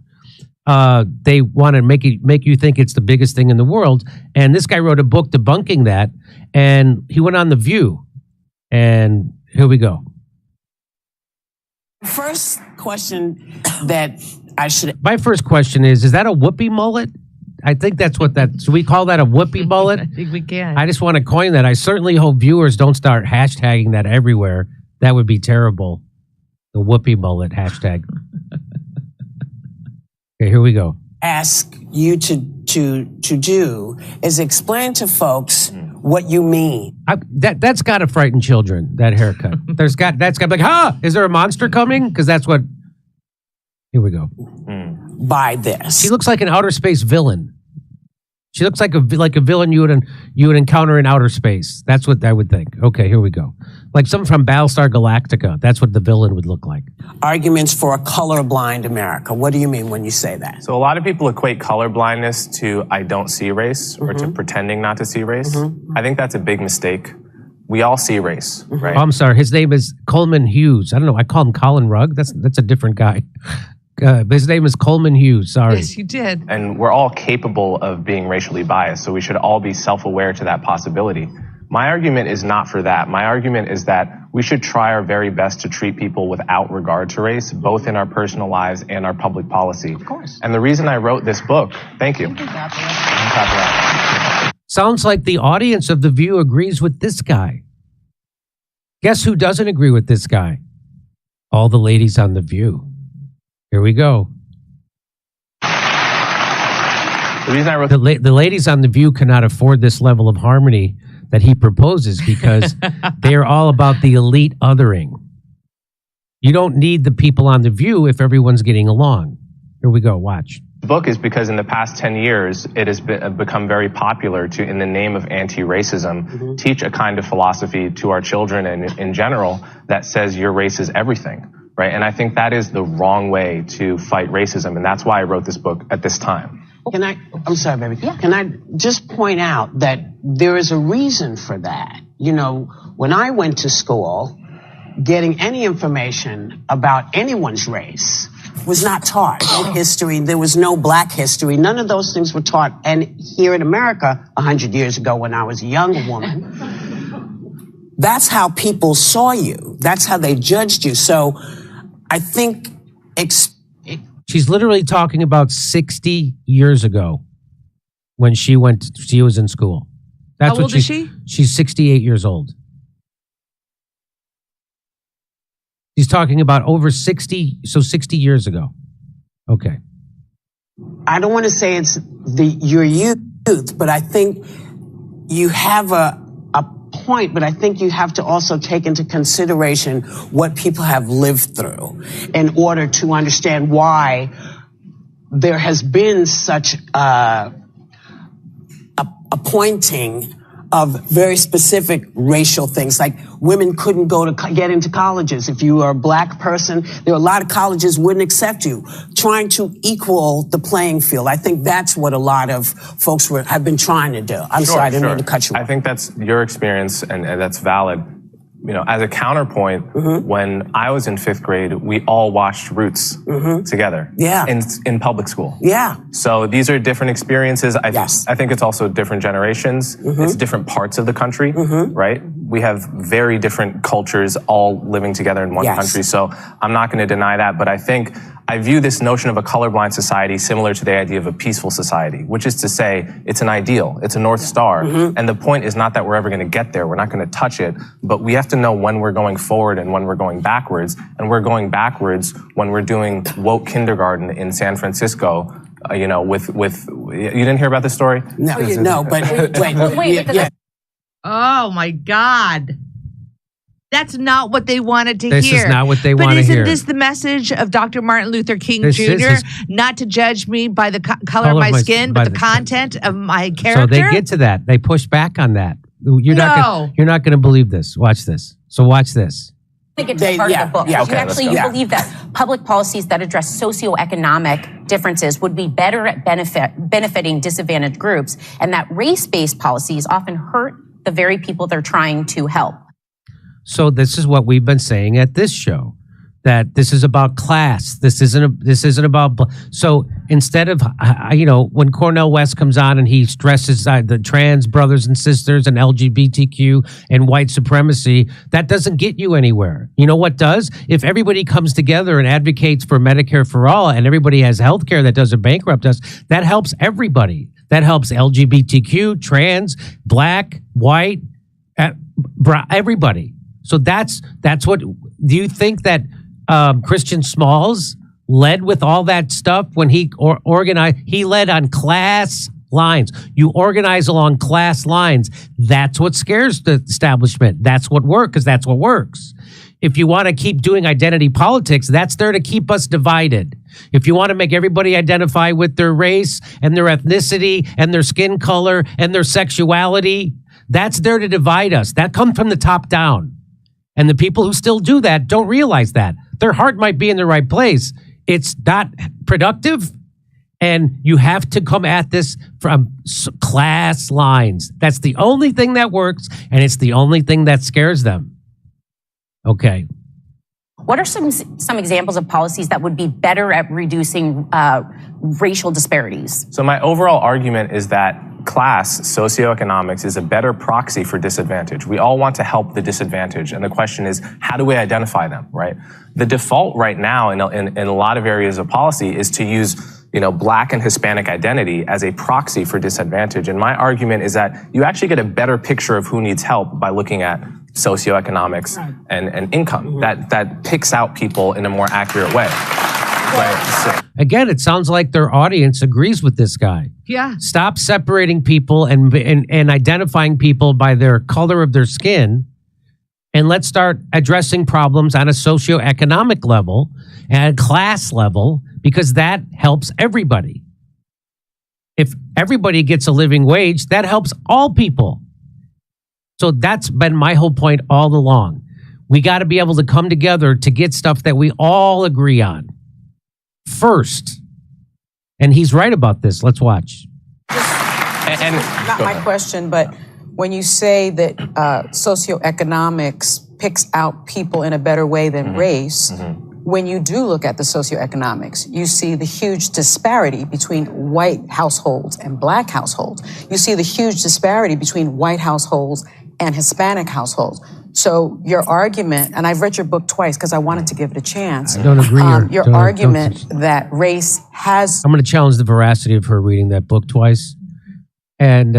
they want to make you think it's the biggest thing in the world. And this guy wrote a book debunking that, and he went on The View. And here we go. First question that I should... My first question is that a whoopee mullet? I think that's what that... Should we call that a whoopee mullet? I think we can. I just want to coin that. I certainly hope viewers don't start hashtagging that everywhere. That would be terrible. The whoopee mullet hashtag. Okay, here we go. Ask you to do is explain to folks what you mean. That's got to frighten children, that haircut. That's got to be like, is there a monster coming? Because that's what... Here we go. By this. She looks like an outer space villain. She looks like a villain you would encounter in outer space. That's what I would think. Okay, here we go. Like something from Battlestar Galactica. That's what the villain would look like. Arguments for a colorblind America. What do you mean when you say that? So a lot of people equate colorblindness to I don't see race or to pretending not to see race. I think that's a big mistake. We all see race, right? Oh, I'm sorry. His name is Coleman Hughes. I don't know. I call him Colin Rugg. That's a different guy. His name is Coleman Hughes. Sorry. Yes, you did. And we're all capable of being racially biased, so we should all be self-aware to that possibility. My argument is not for that. My argument is that we should try our very best to treat people without regard to race, both in our personal lives and our public policy. Of course. And the reason I wrote this book, thank you. Sounds like the audience of The View agrees with this guy. Guess who doesn't agree with this guy? All the ladies on The View. Here we go. The reason I wrote the ladies on The View cannot afford this level of harmony that he proposes because they are all about the elite othering. You don't need the people on The View if everyone's getting along. Here we go. Watch. The book is because in the past 10 years, it has become very popular to, in the name of anti-racism, teach a kind of philosophy to our children and in general that says your race is everything, right? And I think that is the wrong way to fight racism, and that's why I wrote this book at this time. I'm sorry, baby. Yeah. Can I just point out that there is a reason for that? You know, when I went to school, getting any information about anyone's race was not taught. No history. There was no black history. None of those things were taught. And here in America, 100 years ago when I was a young woman, that's how people saw you. That's how they judged you. So I think... She's literally talking about 60 years ago when she was in school. How old is she? She's 68 years old. He's talking about over 60 years ago. Okay. I don't want to say it's your youth, but I think you have a point, but I think you have to also take into consideration what people have lived through in order to understand why there has been such a pointing of very specific racial things, like women couldn't get into colleges. If you are a black person, there are a lot of colleges wouldn't accept you, trying to equal the playing field. I think that's what a lot of folks have been trying to do. I'm sorry, I didn't mean to cut you off. I think that's your experience, and that's valid. You know, as a counterpoint, when I was in 5th grade, we all watched Roots together. Yeah. In public school. Yeah. So these are different experiences. I think it's also different generations. It's different parts of the country, right? We have very different cultures all living together in one country. So I'm not going to deny that. But I view this notion of a colorblind society similar to the idea of a peaceful society, which is to say it's an ideal, it's a North Star. And the point is not that we're ever going to get there. We're not going to touch it, but we have to know when we're going forward and when we're going backwards. And we're going backwards when we're doing woke kindergarten in San Francisco, you know, with you didn't hear about this story? No, but wait. Oh my God. That's not what they wanted to hear. This is not what they want to hear. But isn't this the message of Dr. Martin Luther King Jr.? Not to judge me by the color of my skin, but the content of my character? So they get to that. They push back on that. You're not going to believe this. Watch this. So watch this. I think it's part of the book. You believe that public policies that address socioeconomic differences would be better at benefiting disadvantaged groups, and that race-based policies often hurt the very people they're trying to help. So this is what we've been saying at this show, that this is about class. This isn't about. So instead of, when Cornel West comes on and he stresses the trans brothers and sisters and LGBTQ and white supremacy, that doesn't get you anywhere. You know what does? If everybody comes together and advocates for Medicare for all, and everybody has health care that doesn't bankrupt us, that helps everybody. That helps LGBTQ, trans, black, white, everybody. So that's what. Do you think that Christian Smalls led with all that stuff when he organized? He led on class lines. You organize along class lines. That's what scares the establishment. That's what works, because that's what works. If you want to keep doing identity politics, that's there to keep us divided. If you want to make everybody identify with their race and their ethnicity and their skin color and their sexuality, that's there to divide us. That comes from the top down. And the people who still do that don't realize that. Their heart might be in the right place. It's not productive. And you have to come at this from class lines. That's the only thing that works. And it's the only thing that scares them. Okay. What are some examples of policies that would be better at reducing racial disparities? So my overall argument is that class, socioeconomics is a better proxy for disadvantage. We all want to help the disadvantaged, and the question is, how do we identify them, right? The default right now in a lot of areas of policy is to use Black and Hispanic identity as a proxy for disadvantage. And my argument is that you actually get a better picture of who needs help by looking at socioeconomics and income. That picks out people in a more accurate way. Right. So. Again, it sounds like their audience agrees with this guy. Yeah. Stop separating people and identifying people by their color of their skin, and let's start addressing problems on a socioeconomic level and a class level, because that helps everybody. If everybody gets a living wage, that helps all people. So that's been my whole point all along. We got to be able to come together to get stuff that we all agree on first. And he's right about this. Let's watch. And not my question, but when you say that socioeconomics picks out people in a better way than race, when you do look at the socioeconomics, you see the huge disparity between white households and Black households. You see the huge disparity between white households and Hispanic households. So your argument, and I've read your book twice because I wanted to give it a chance. I don't agree. Your argument that race has... I'm going to challenge the veracity of her reading that book twice. And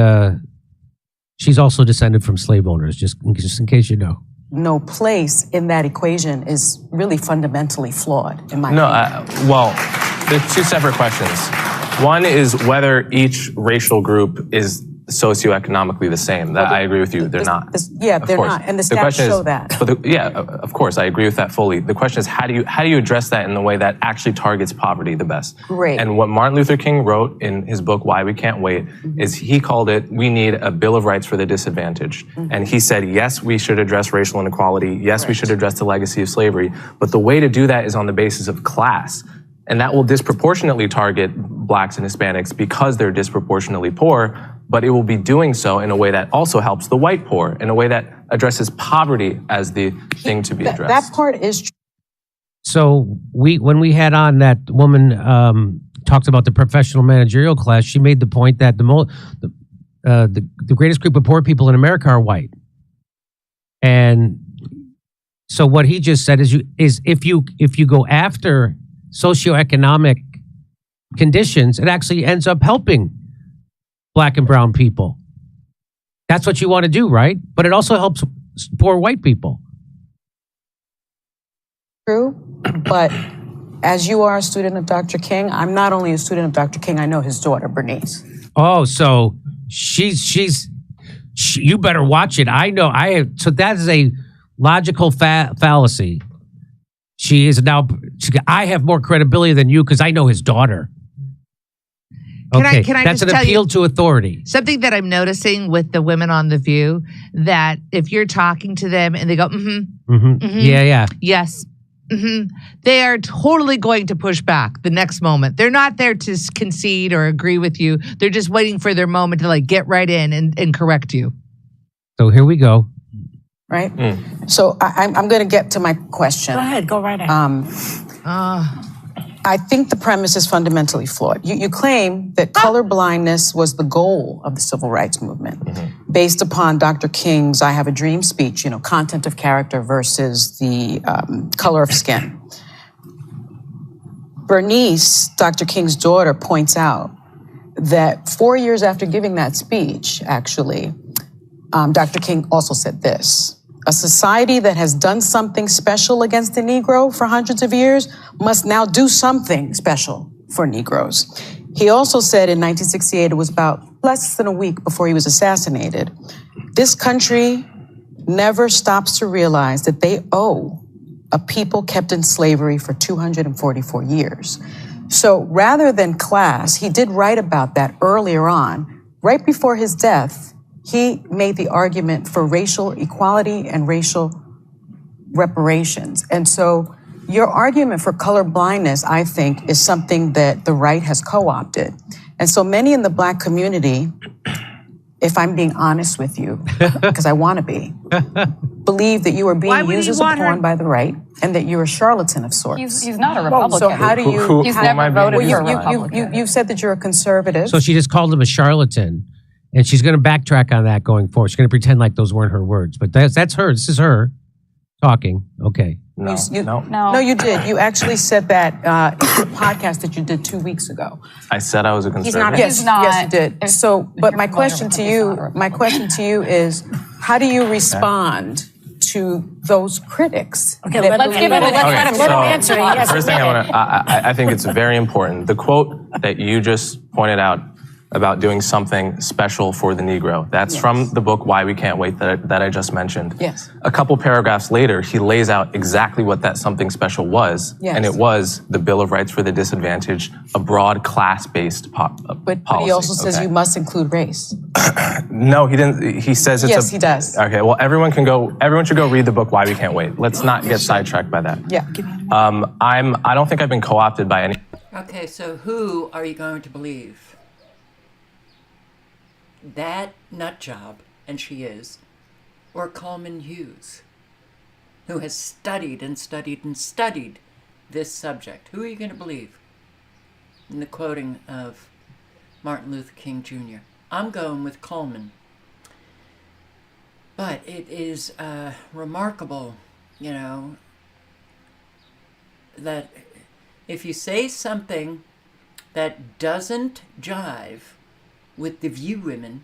she's also descended from slave owners, just in case you know. No place in that equation is really fundamentally flawed, in my opinion. Well, there's two separate questions. One is whether each racial group is socioeconomically the same. That I agree with you. They're not. Yeah, they're not, and the stats show that. But of course, I agree with that fully. The question is, how do you address that in the way that actually targets poverty the best? Great. And what Martin Luther King wrote in his book, Why We Can't Wait, is he called it, we need a Bill of Rights for the disadvantaged. And he said, yes, we should address racial inequality. Yes, we should address the legacy of slavery. But the way to do that is on the basis of class. And that will disproportionately target Blacks and Hispanics because they're disproportionately poor, but it will be doing so in a way that also helps the white poor, in a way that addresses poverty as the thing to be addressed. That part is true. So when we had on that woman talked about the professional managerial class, she made the point that the greatest group of poor people in America are white. And so what he just said is if you go after socioeconomic conditions, it actually ends up helping Black and brown people. That's what you want to do, right? But it also helps poor white people. True, but as you are a student of Dr. King, I'm not only a student of Dr. King, I know his daughter, Bernice. Oh, so you better watch it. I know. So that is a logical fallacy. She is now, I have more credibility than you because I know his daughter. Okay, can I that's just an tell appeal you to authority. Something that I'm noticing with the women on The View, that if you're talking to them and they go, Yeah. yes, they are totally going to push back the next moment. They're not there to concede or agree with you. They're just waiting for their moment to get right in and correct you. So here we go. Right? So I'm going to get to my question. Go ahead, go right ahead. I think the premise is fundamentally flawed. You claim that color blindness was the goal of the civil rights movement, based upon Dr. King's I Have a Dream speech, content of character versus the color of skin. Bernice, Dr. King's daughter, points out that 4 years after giving that speech, actually, Dr. King also said this: a society that has done something special against the Negro for hundreds of years must now do something special for Negroes. He also said in 1968, it was about less than a week before he was assassinated, this country never stops to realize that they owe a people kept in slavery for 244 years. So rather than class, he did write about that earlier on. Right before his death, he made the argument for racial equality and racial reparations. And so your argument for color blindness, I think, is something that the right has co-opted. And so many in the Black community, if I'm being honest with you, because I want to be, believe that you are being used as a pawn by the right and that you're a charlatan of sorts. He's not a Republican. So how do you... He's never voted for a Republican. You've said that you're a conservative. So she just called him a charlatan. And she's going to backtrack on that going forward. She's going to pretend like those weren't her words. But that's her. This is her talking. Okay. No, No, you did. You actually said that in the podcast that you did 2 weeks ago. I said I was a conservative. Yes, you did. So, but my question to you is, how do you respond to those critics? Okay, let him answer. First thing I think it's very important. The quote that you just pointed out about doing something special for the Negro. That's from the book Why We Can't Wait that I just mentioned. Yes. A couple paragraphs later, he lays out exactly what that something special was. Yes. And it was the Bill of Rights for the Disadvantaged, a broad class-based policy. But he also says you must include race. No, he didn't. He says it's Yes, he does. Okay, well, everyone should go read the book Why We Can't Wait. Let's not get sidetracked by that. Yeah. I don't think I've been co-opted by any. Okay, so who are you going to believe? That nut job, and she is, or Coleman Hughes, who has studied and studied and studied this subject? Who are you going to believe? In the quoting of Martin Luther King Jr. I'm going with Coleman. But it is remarkable, you know, that if you say something that doesn't jive with the View women,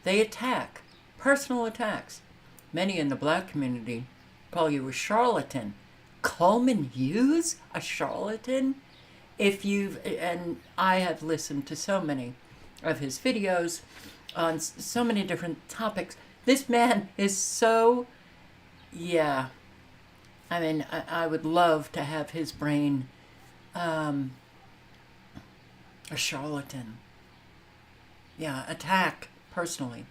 they attack. Personal attacks. Many in the black community call you a charlatan. Coleman Hughes? A charlatan? And I have listened to so many of his videos on so many different topics. This man is so, yeah. I mean, I would love to have his brain, a charlatan. Yeah, attack personally.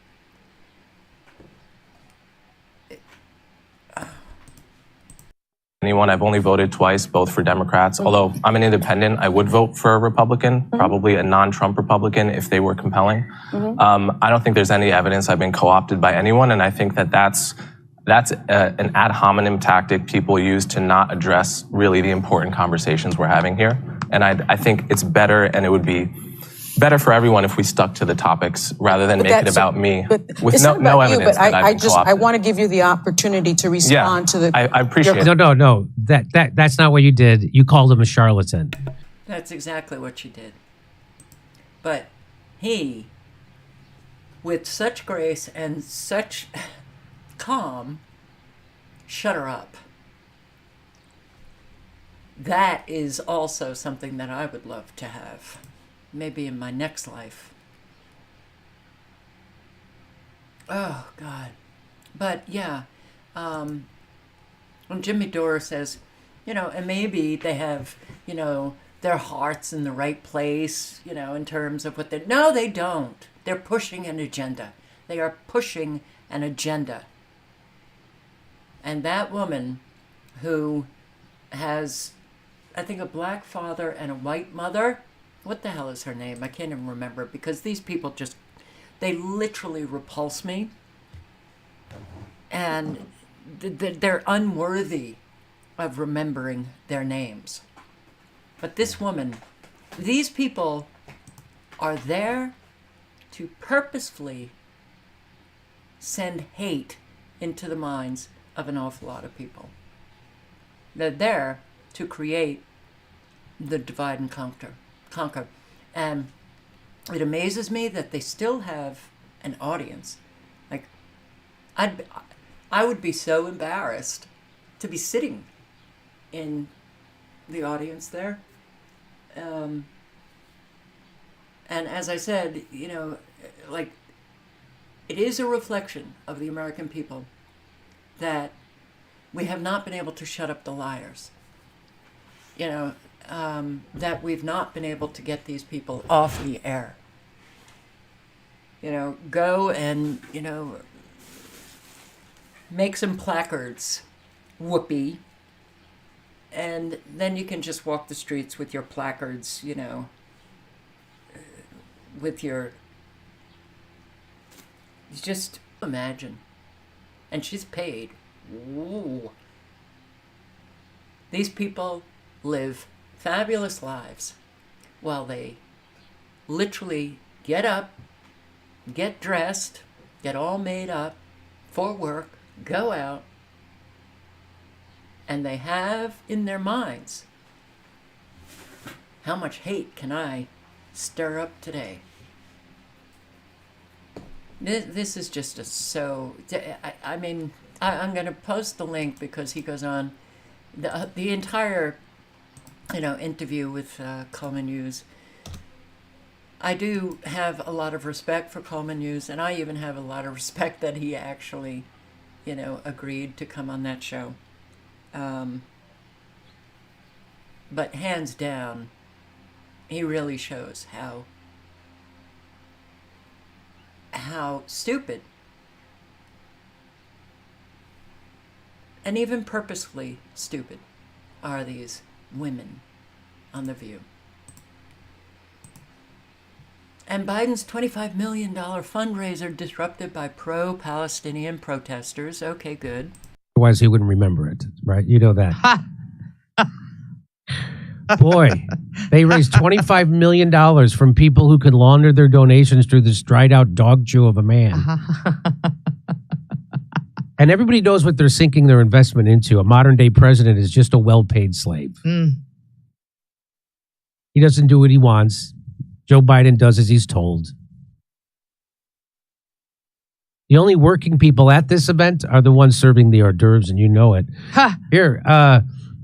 Anyone. I've only voted twice, both for Democrats. Although I'm an independent, I would vote for a Republican, probably a non-Trump Republican if they were compelling. I don't think there's any evidence I've been co-opted by anyone, and I think that's an ad hominem tactic people use to not address really the important conversations we're having here. And I think it's better, and it would be better for everyone if we stuck to the topics rather than make it about me with no evidence that I've been co-opted. I want to give you the opportunity to respond to the. I appreciate it. No. That's not what you did. You called him a charlatan. That's exactly what you did. But he, with such grace and such calm, shut her up. That is also something that I would love to have. Maybe in my next life. Oh, God. But, yeah. When Jimmy Dore says, you know, and maybe they have, you know, their hearts in the right place, you know, in terms of what they... No, they don't. They're pushing an agenda. They are pushing an agenda. And that woman who has, I think, a black father and a white mother... What the hell is her name? I can't even remember, because these people just, they literally repulse me. And they're unworthy of remembering their names. But this woman, these people are there to purposefully send hate into the minds of an awful lot of people. They're there to create the divide and conquer. And it amazes me that they still have an audience. Like, I would be so embarrassed to be sitting in the audience there. And as I said, you know, like, it is a reflection of the American people that we have not been able to shut up the liars. You know, that we've not been able to get these people off the air. You know, go and, you know, make some placards, whoopee, and then you can just walk the streets with your placards, you know, with your... Just imagine. And she's paid. Ooh. These people live fabulous lives while they literally get up, get dressed, get all made up for work, go out, and they have in their minds, how much hate can I stir up today? This is just I'm going to post the link because he goes on the entire, interview with Coleman Hughes. I do have a lot of respect for Coleman Hughes, and I even have a lot of respect that he actually, agreed to come on that show. But hands down, he really shows how stupid and even purposefully stupid are these women on The View. And Biden's $25 million fundraiser disrupted by pro-Palestinian protesters. Okay, good. Otherwise, he wouldn't remember it, right? You know that. Boy, they raised $25 million from people who could launder their donations through this dried-out dog chew of a man. And everybody knows what they're sinking their investment into. A modern-day president is just a well-paid slave. He doesn't do what he wants. Joe Biden does as he's told. The only working people at this event are the ones serving the hors d'oeuvres, and you know it. Here,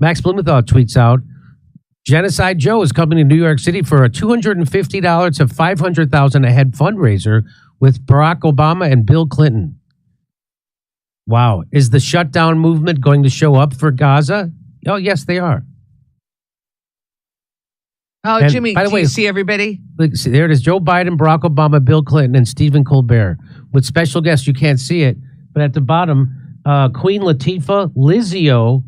Max Blumenthal tweets out, Genocide Joe is coming to New York City for a $250 to $500,000 a head fundraiser with Barack Obama and Bill Clinton. Wow. Is the shutdown movement going to show up for Gaza? Oh, yes, they are. Oh, And Jimmy, by the do way, you see everybody? Look, see, there it is. Joe Biden, Barack Obama, Bill Clinton, and Stephen Colbert. With special guests, you can't see it. But at the bottom, Queen Latifah, Lizzo,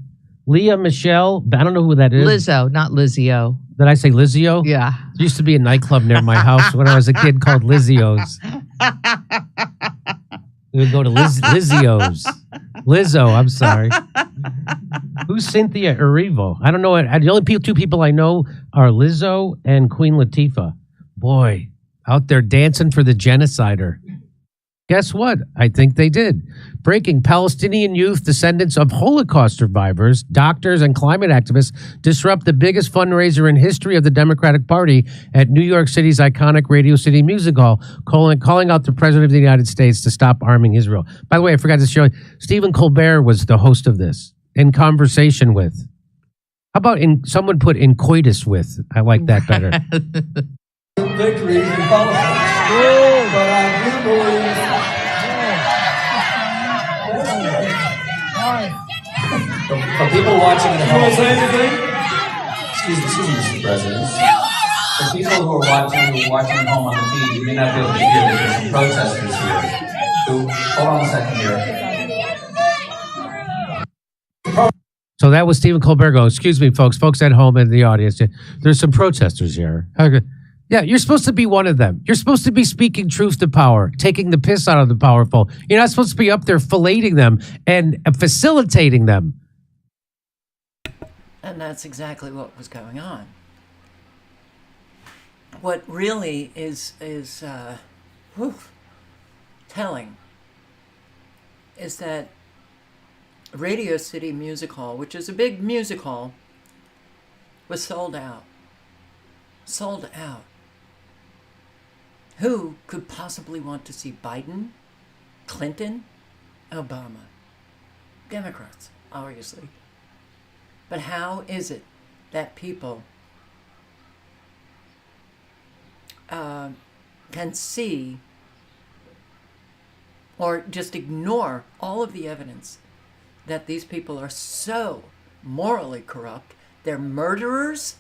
Leah Michelle. I don't know who that is. Lizzo, not Lizzio. Did I say Lizzio? Yeah. There used to be a nightclub near my house when I was a kid called Lizzio's. We would go to Lizzio's. Lizzo, I'm sorry. Who's Cynthia Erivo? I don't know. The only two people I know are Lizzo and Queen Latifah. Boy, out there dancing for the genocider. Guess what? I think they did. Breaking: Palestinian youth, descendants of Holocaust survivors, doctors, and climate activists disrupt the biggest fundraiser in history of the Democratic Party at New York City's iconic Radio City Music Hall, calling out the President of the United States to stop arming Israel. By the way, I forgot to show you, Stephen Colbert was the host of this, in conversation with. How about someone put in coitus with? I like that better. Victories in politics. But I do believe for people watching at home, excuse me, Mr. President. For people who are watching at home on the feed, you may not be able to hear that there's some protesters here. Hold on a second here. So that was Stephen Colbert going, excuse me, folks at home in the audience. There's some protesters here. Okay. Yeah, you're supposed to be one of them. You're supposed to be speaking truth to power, taking the piss out of the powerful. You're not supposed to be up there filleting them and facilitating them. And that's exactly what was going on. What really is telling is that Radio City Music Hall, which is a big music hall, was sold out. Sold out. Who could possibly want to see Biden, Clinton, Obama? Democrats, obviously. But how is it that people can see or just ignore all of the evidence that these people are so morally corrupt? They're murderers,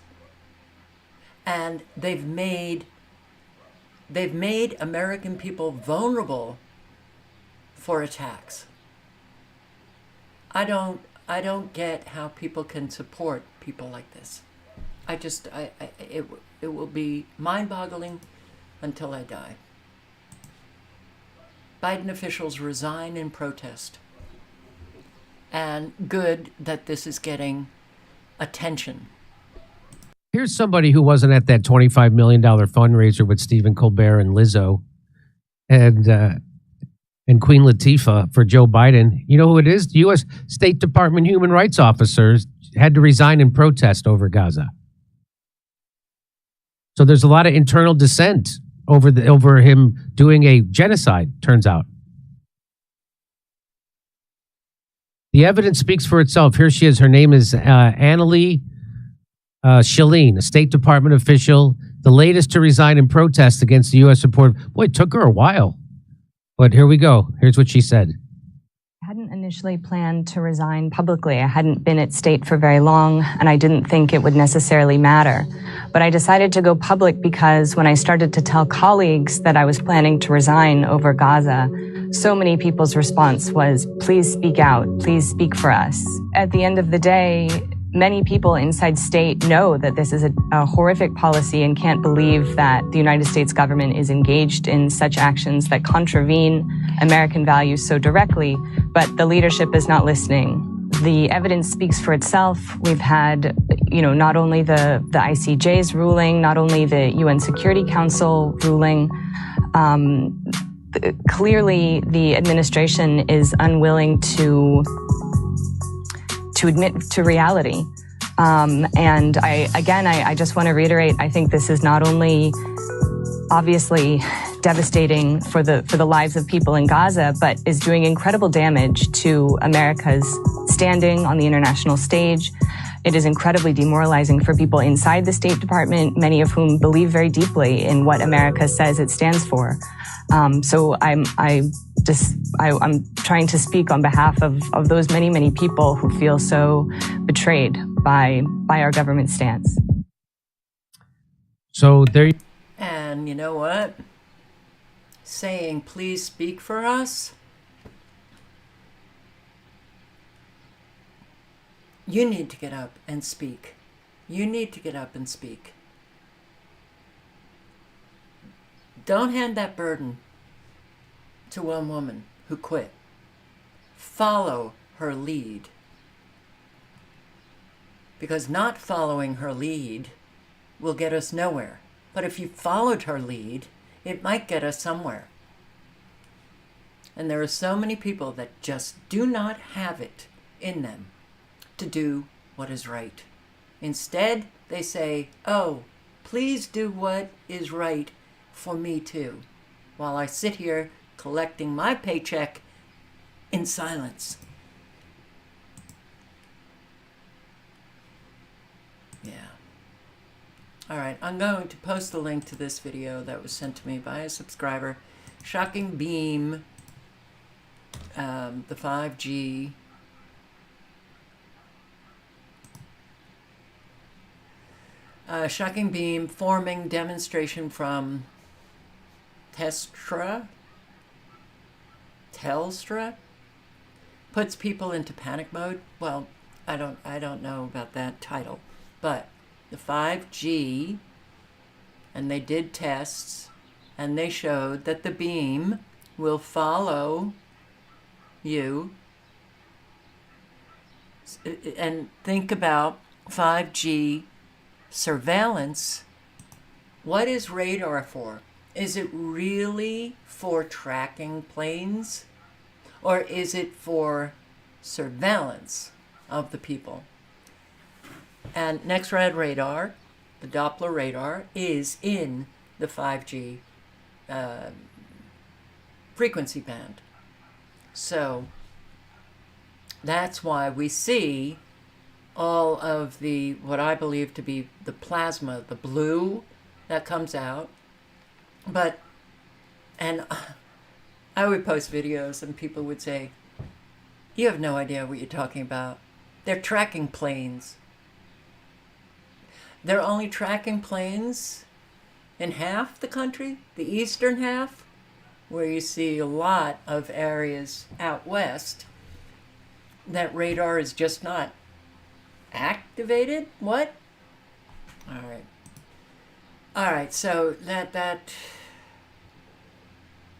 and they've made American people vulnerable for attacks. I don't get how people can support people like this. It will be mind-boggling until I die. Biden officials resign in protest. And good that this is getting attention. Here's somebody who wasn't at that $25 million fundraiser with Stephen Colbert and Lizzo. and Queen Latifah for Joe Biden. You know who it is? The U.S. State Department human rights officers had to resign in protest over Gaza. So there's a lot of internal dissent over him doing a genocide, turns out. The evidence speaks for itself. Here she is. Her name is Annalee Shalene, a State Department official, the latest to resign in protest against the U.S. support. Boy, it took her a while. But here we go. Here's what she said. I hadn't initially planned to resign publicly. I hadn't been at state for very long, and I didn't think it would necessarily matter. But I decided to go public because when I started to tell colleagues that I was planning to resign over Gaza, so many people's response was, please speak out, please speak for us. At the end of the day, many people inside state know that this is a horrific policy and can't believe that the United States government is engaged in such actions that contravene American values so directly, but the leadership is not listening. The evidence speaks for itself. We've had, not only the ICJ's ruling, not only the UN Security Council ruling, clearly the administration is unwilling to admit to reality. And I just want to reiterate, I think this is not only obviously devastating for the lives of people in Gaza, but is doing incredible damage to America's standing on the international stage. It is incredibly demoralizing for people inside the State Department, many of whom believe very deeply in what America says it stands for. So I'm trying to speak on behalf of those many, many people who feel so betrayed by our government stance. So there. And you know what? Saying, please speak for us. You need to get up and speak. You need to get up and speak. Don't hand that burden to one woman who quit. Follow her lead. Because not following her lead will get us nowhere. But if you followed her lead, it might get us somewhere. And there are so many people that just do not have it in them to do what is right. Instead, they say, oh, please do what is right for me too, while I sit here collecting my paycheck in silence. Yeah. All right, I'm going to post a link to this video that was sent to me by a subscriber. Shocking beam, the 5G. Shocking beam forming demonstration from Telstra puts people into panic mode. Well, I don't know about that title, but the 5G, and they did tests, and they showed that the beam will follow you. And think about 5G surveillance. What is radar for? Is it really for tracking planes? Or is it for surveillance of the people? And next-rad radar, the Doppler radar, is in the 5G frequency band. So that's why we see all of the, what I believe to be the plasma, the blue that comes out. But, and I would post videos and people would say, you have no idea what you're talking about. They're tracking planes. They're only tracking planes in half the country, the eastern half, where you see a lot of areas out west that radar is just not activated. What? All right, so that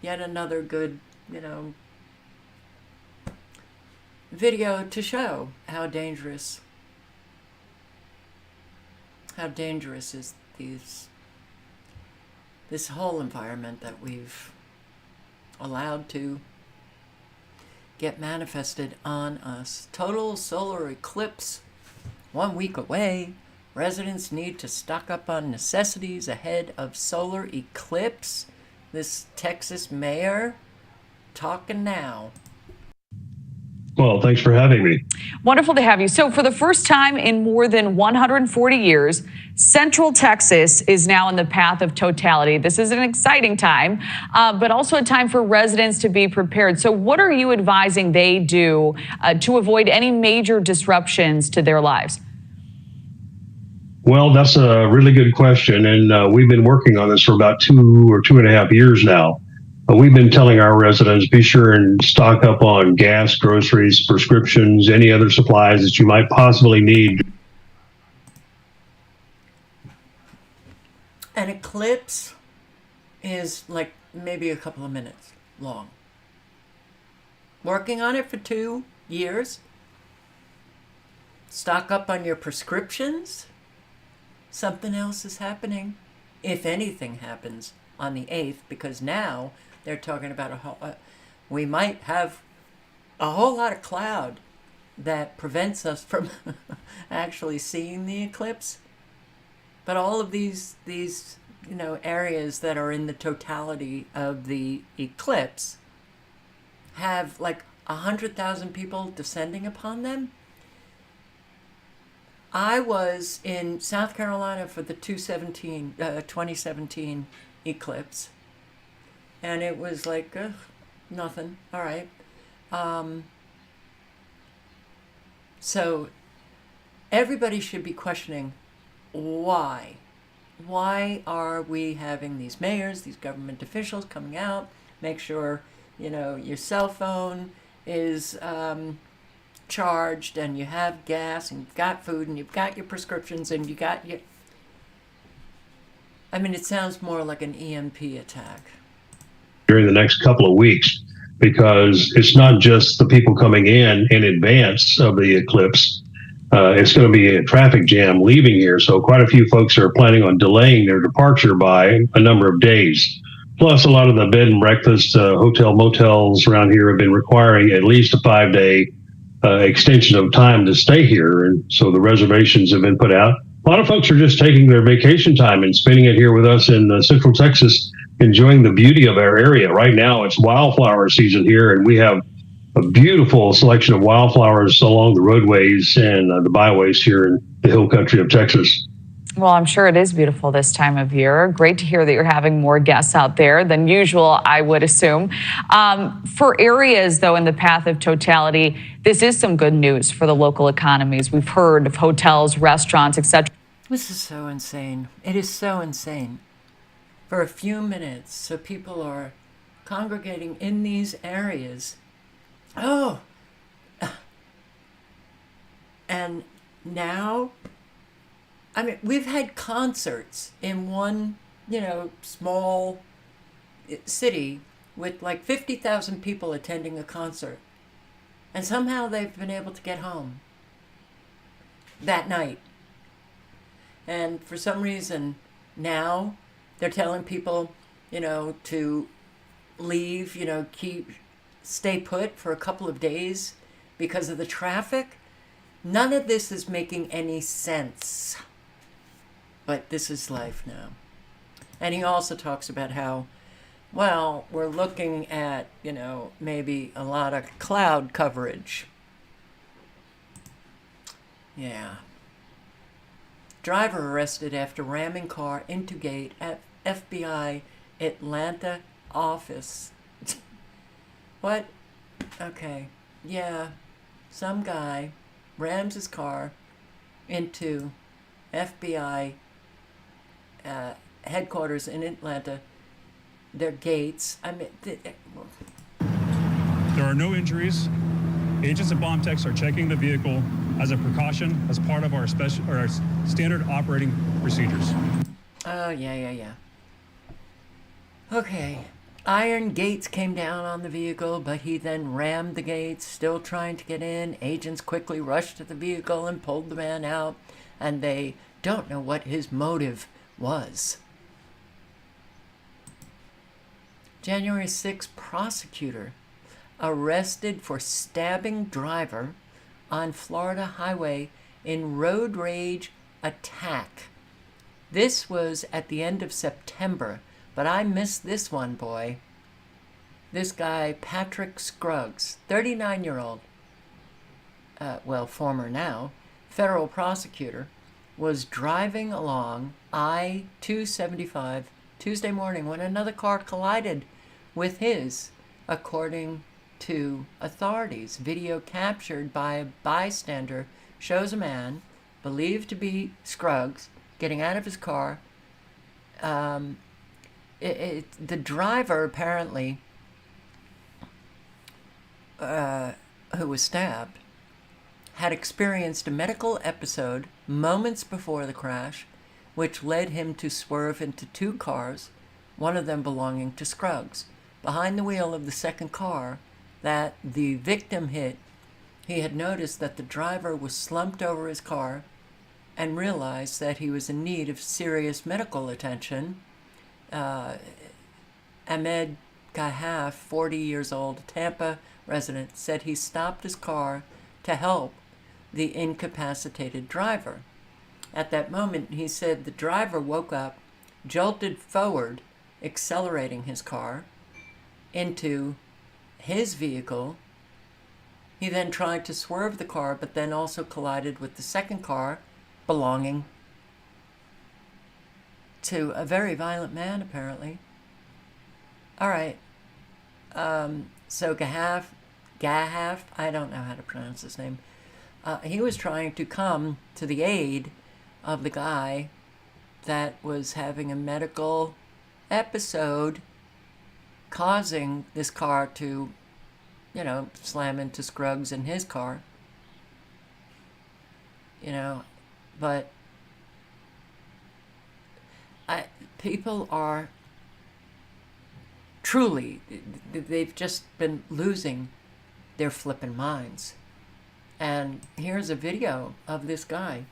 yet another good, video to show how dangerous is this whole environment that we've allowed to get manifested on us. Total solar eclipse 1 week away. Residents need to stock up on necessities ahead of solar eclipse. This Texas mayor talking now. Well, thanks for having me. Wonderful to have you. So for the first time in more than 140 years, Central Texas is now in the path of totality. This is an exciting time, but also a time for residents to be prepared. So what are you advising they do to avoid any major disruptions to their lives? Well, that's a really good question. And we've been working on this for about 2 or 2.5 years now. We've been telling our residents, be sure and stock up on gas, groceries, prescriptions, any other supplies that you might possibly need. An eclipse is like maybe a couple of minutes long. Working on it for 2 years. Stock up on your prescriptions. Something else is happening, if anything happens on the 8th, because now they're talking about we might have a whole lot of cloud that prevents us from actually seeing the eclipse. But all of these areas that are in the totality of the eclipse have like 100,000 people descending upon them. I was in South Carolina for the 2017 eclipse, and it was like nothing. All right. So everybody should be questioning why. Why are we having these mayors, these government officials coming out, make sure, your cell phone is charged and you have gas and you've got food and you've got your prescriptions and you got your... I mean, it sounds more like an EMP attack. During the next couple of weeks, because it's not just the people coming in advance of the eclipse. It's going to be a traffic jam leaving here. So quite a few folks are planning on delaying their departure by a number of days. Plus, a lot of the bed and breakfast motels around here have been requiring at least a 5-day extension of time to stay here. And so the reservations have been put out. A lot of folks are just taking their vacation time and spending it here with us in Central Texas, enjoying the beauty of our area. Right now, it's wildflower season here, and we have a beautiful selection of wildflowers along the roadways and the byways here in the hill country of Texas. Well, I'm sure it is beautiful this time of year. Great to hear that you're having more guests out there than usual, I would assume. For areas, though, in the path of totality, this is some good news for the local economies. We've heard of hotels, restaurants, etc. This is so insane. It is so insane. For a few minutes, so people are congregating in these areas. Oh! And now... I mean, we've had concerts in one, small city with like 50,000 people attending a concert. And somehow they've been able to get home that night. And for some reason, now they're telling people, to leave, stay put for a couple of days because of the traffic. None of this is making any sense. But this is life now. And he also talks about how, well, we're looking at, maybe a lot of cloud coverage. Yeah. Driver arrested after ramming car into gate at FBI Atlanta office. What? Okay. Yeah. Some guy rams his car into FBI headquarters in Atlanta, their gates. I mean, there are no injuries. Agents and bomb techs are checking the vehicle as a precaution, as part of our standard operating procedures. Oh, yeah. Okay. Iron gates came down on the vehicle, but he then rammed the gates, still trying to get in. Agents quickly rushed to the vehicle and pulled the man out, and they don't know what his motive was. January 6th, prosecutor arrested for stabbing driver on Florida highway in road rage attack. This was at the end of September, but I missed this one, boy. This guy, Patrick Scruggs, 39-year-old, former now, federal prosecutor, was driving along I-275 Tuesday morning when another car collided with his, according to authorities. Video captured by a bystander shows a man, believed to be Scruggs, getting out of his car. The driver, apparently, who was stabbed, had experienced a medical episode moments before the crash, which led him to swerve into two cars, one of them belonging to Scruggs. Behind the wheel of the second car that the victim hit, he had noticed that the driver was slumped over his car and realized that he was in need of serious medical attention. Ahmed Kahaf, 40 years old, Tampa resident, said he stopped his car to help the incapacitated driver. At that moment, he said the driver woke up, jolted forward, accelerating his car into his vehicle. He then tried to swerve the car, but then also collided with the second car belonging to a very violent man, apparently. All right. So Gahaf, I don't know how to pronounce his name. He was trying to come to the aid of the guy that was having a medical episode, causing this car to, slam into Scruggs in his car. But people are truly, they've just been losing their flippin' minds. And here's a video of this guy.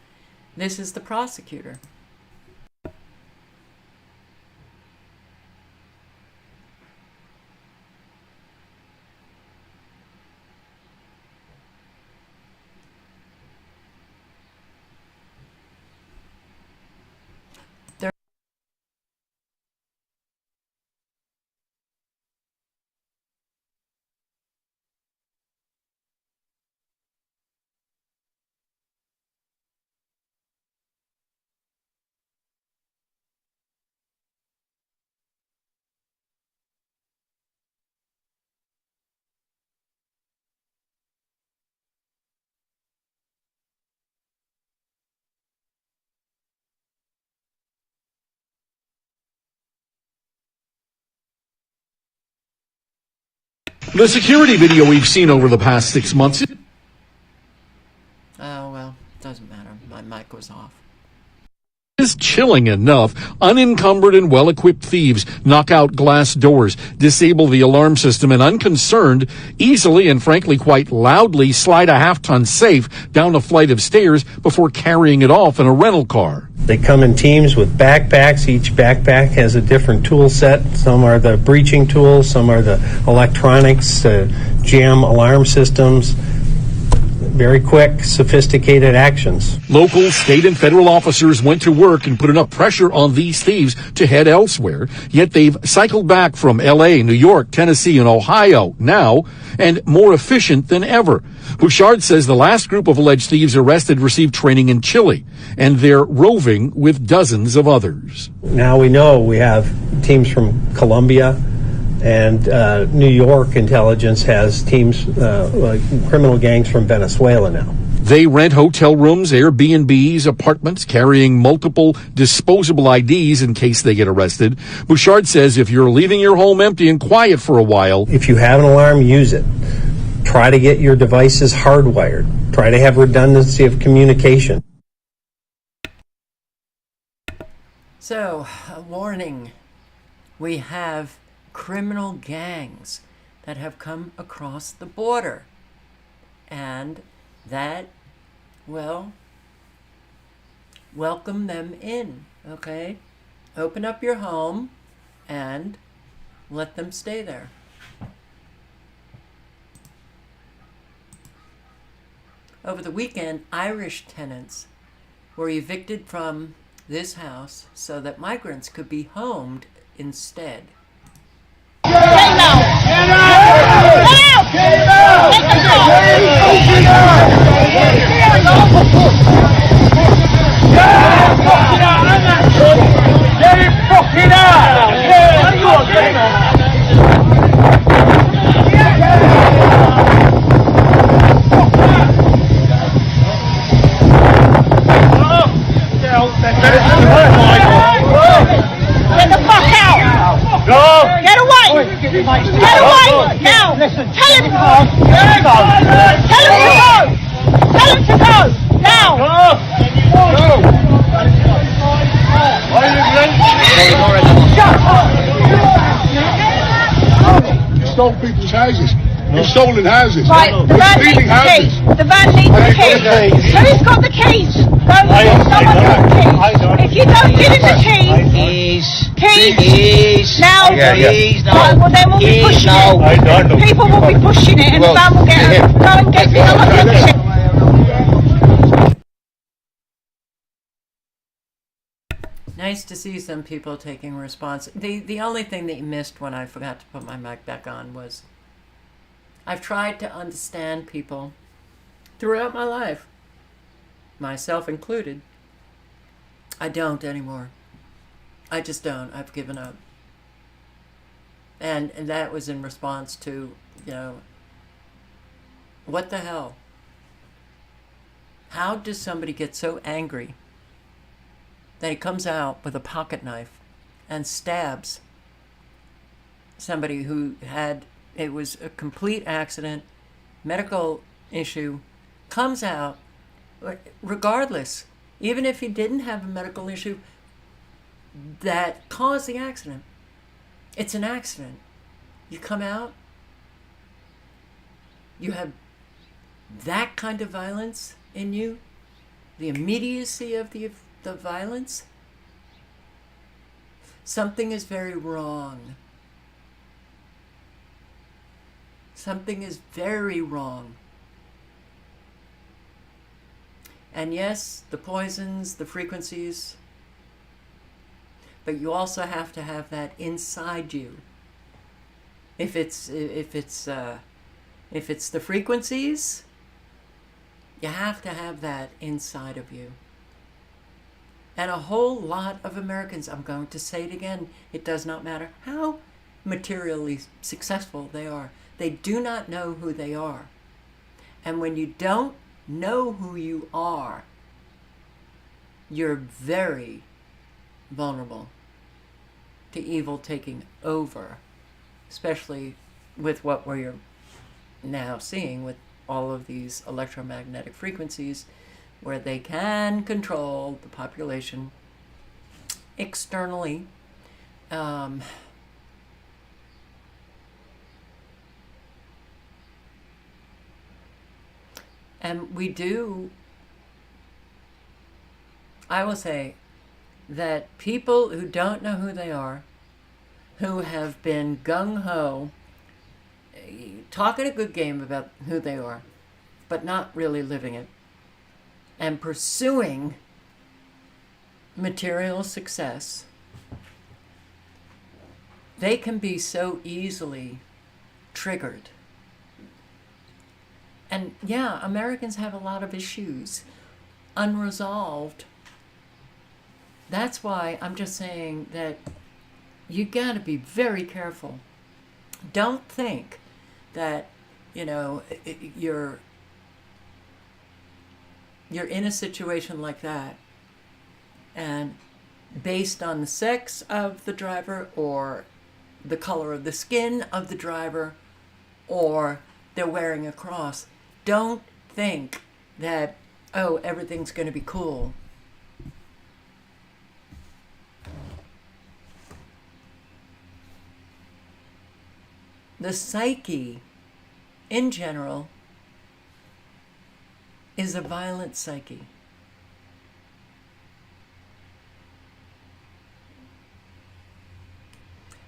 This is the prosecutor. The security video we've seen over the past 6 months. Oh, well, doesn't matter. My mic was off. Is chilling enough. Unencumbered and well-equipped thieves knock out glass doors, disable the alarm system, and unconcerned, easily and frankly quite loudly slide a half-ton safe down a flight of stairs before carrying it off in a rental car. They come in teams with backpacks. Each backpack has a different tool set. Some are the breaching tools, some are the electronics, jam alarm systems. Very quick, sophisticated actions. Local, state, and federal officers went to work and put enough pressure on these thieves to head elsewhere, yet they've cycled back from L.A., New York, Tennessee, and Ohio now, and more efficient than ever. Bouchard says the last group of alleged thieves arrested received training in Chile, and they're roving with dozens of others. Now we know we have teams from Colombia, and New York intelligence has teams, like criminal gangs from Venezuela now. They rent hotel rooms, Airbnbs, apartments, carrying multiple disposable IDs in case they get arrested. Bouchard says if you're leaving your home empty and quiet for a while, if you have an alarm, use it. Try to get your devices hardwired. Try to have redundancy of communication. So, a warning. We have criminal gangs that have come across the border. And that, well, welcome them in, okay? Open up your home and let them stay there. Over the weekend, Irish tenants were evicted from this house so that migrants could be homed instead. Get the fuck out! Go! Get away! Get away! Now! Tell him to go! Tell him to go! Tell him to go! Now! You stole people's houses. You've stolen houses. Right, the van needs stealing the houses. keys. The van needs the keys. Who's got the keys? Go and get someone got the keys. If you don't give him the keys, keys. Now, right, well then we'll be pushing it. People will be pushing it and the van will get go and get someone got the keys. Nice to see some people taking response. The only thing that you missed when I forgot to put my mic back on was I've tried to understand people throughout my life, myself included. I don't anymore. I just don't. I've given up. And that was in response to, what the hell? How does somebody get so angry that he comes out with a pocket knife and stabs somebody who had, it was a complete accident, medical issue, comes out, regardless, even if he didn't have a medical issue that caused the accident. It's an accident. You come out, you have that kind of violence in you, the immediacy of the violence. Something is very wrong. Something is very wrong. And yes, the poisons, the frequencies, but you also have to have that inside you. If it's the frequencies, you have to have that inside of you. And a whole lot of Americans, I'm going to say it again, it does not matter how materially successful they are. They do not know who they are. And when you don't know who you are, you're very vulnerable to evil taking over, especially with what we're now seeing with all of these electromagnetic frequencies, where they can control the population externally. And we do, I will say that people who don't know who they are, who have been gung-ho, talking a good game about who they are, but not really living it, and pursuing material success, they can be so easily triggered. And yeah, Americans have a lot of issues unresolved. That's why I'm just saying that you got to be very careful. Don't think that, you're in a situation like that, and based on the sex of the driver or the color of the skin of the driver or they're wearing a cross, don't think that, oh, everything's going to be cool. The psyche, in general, is a violent psyche.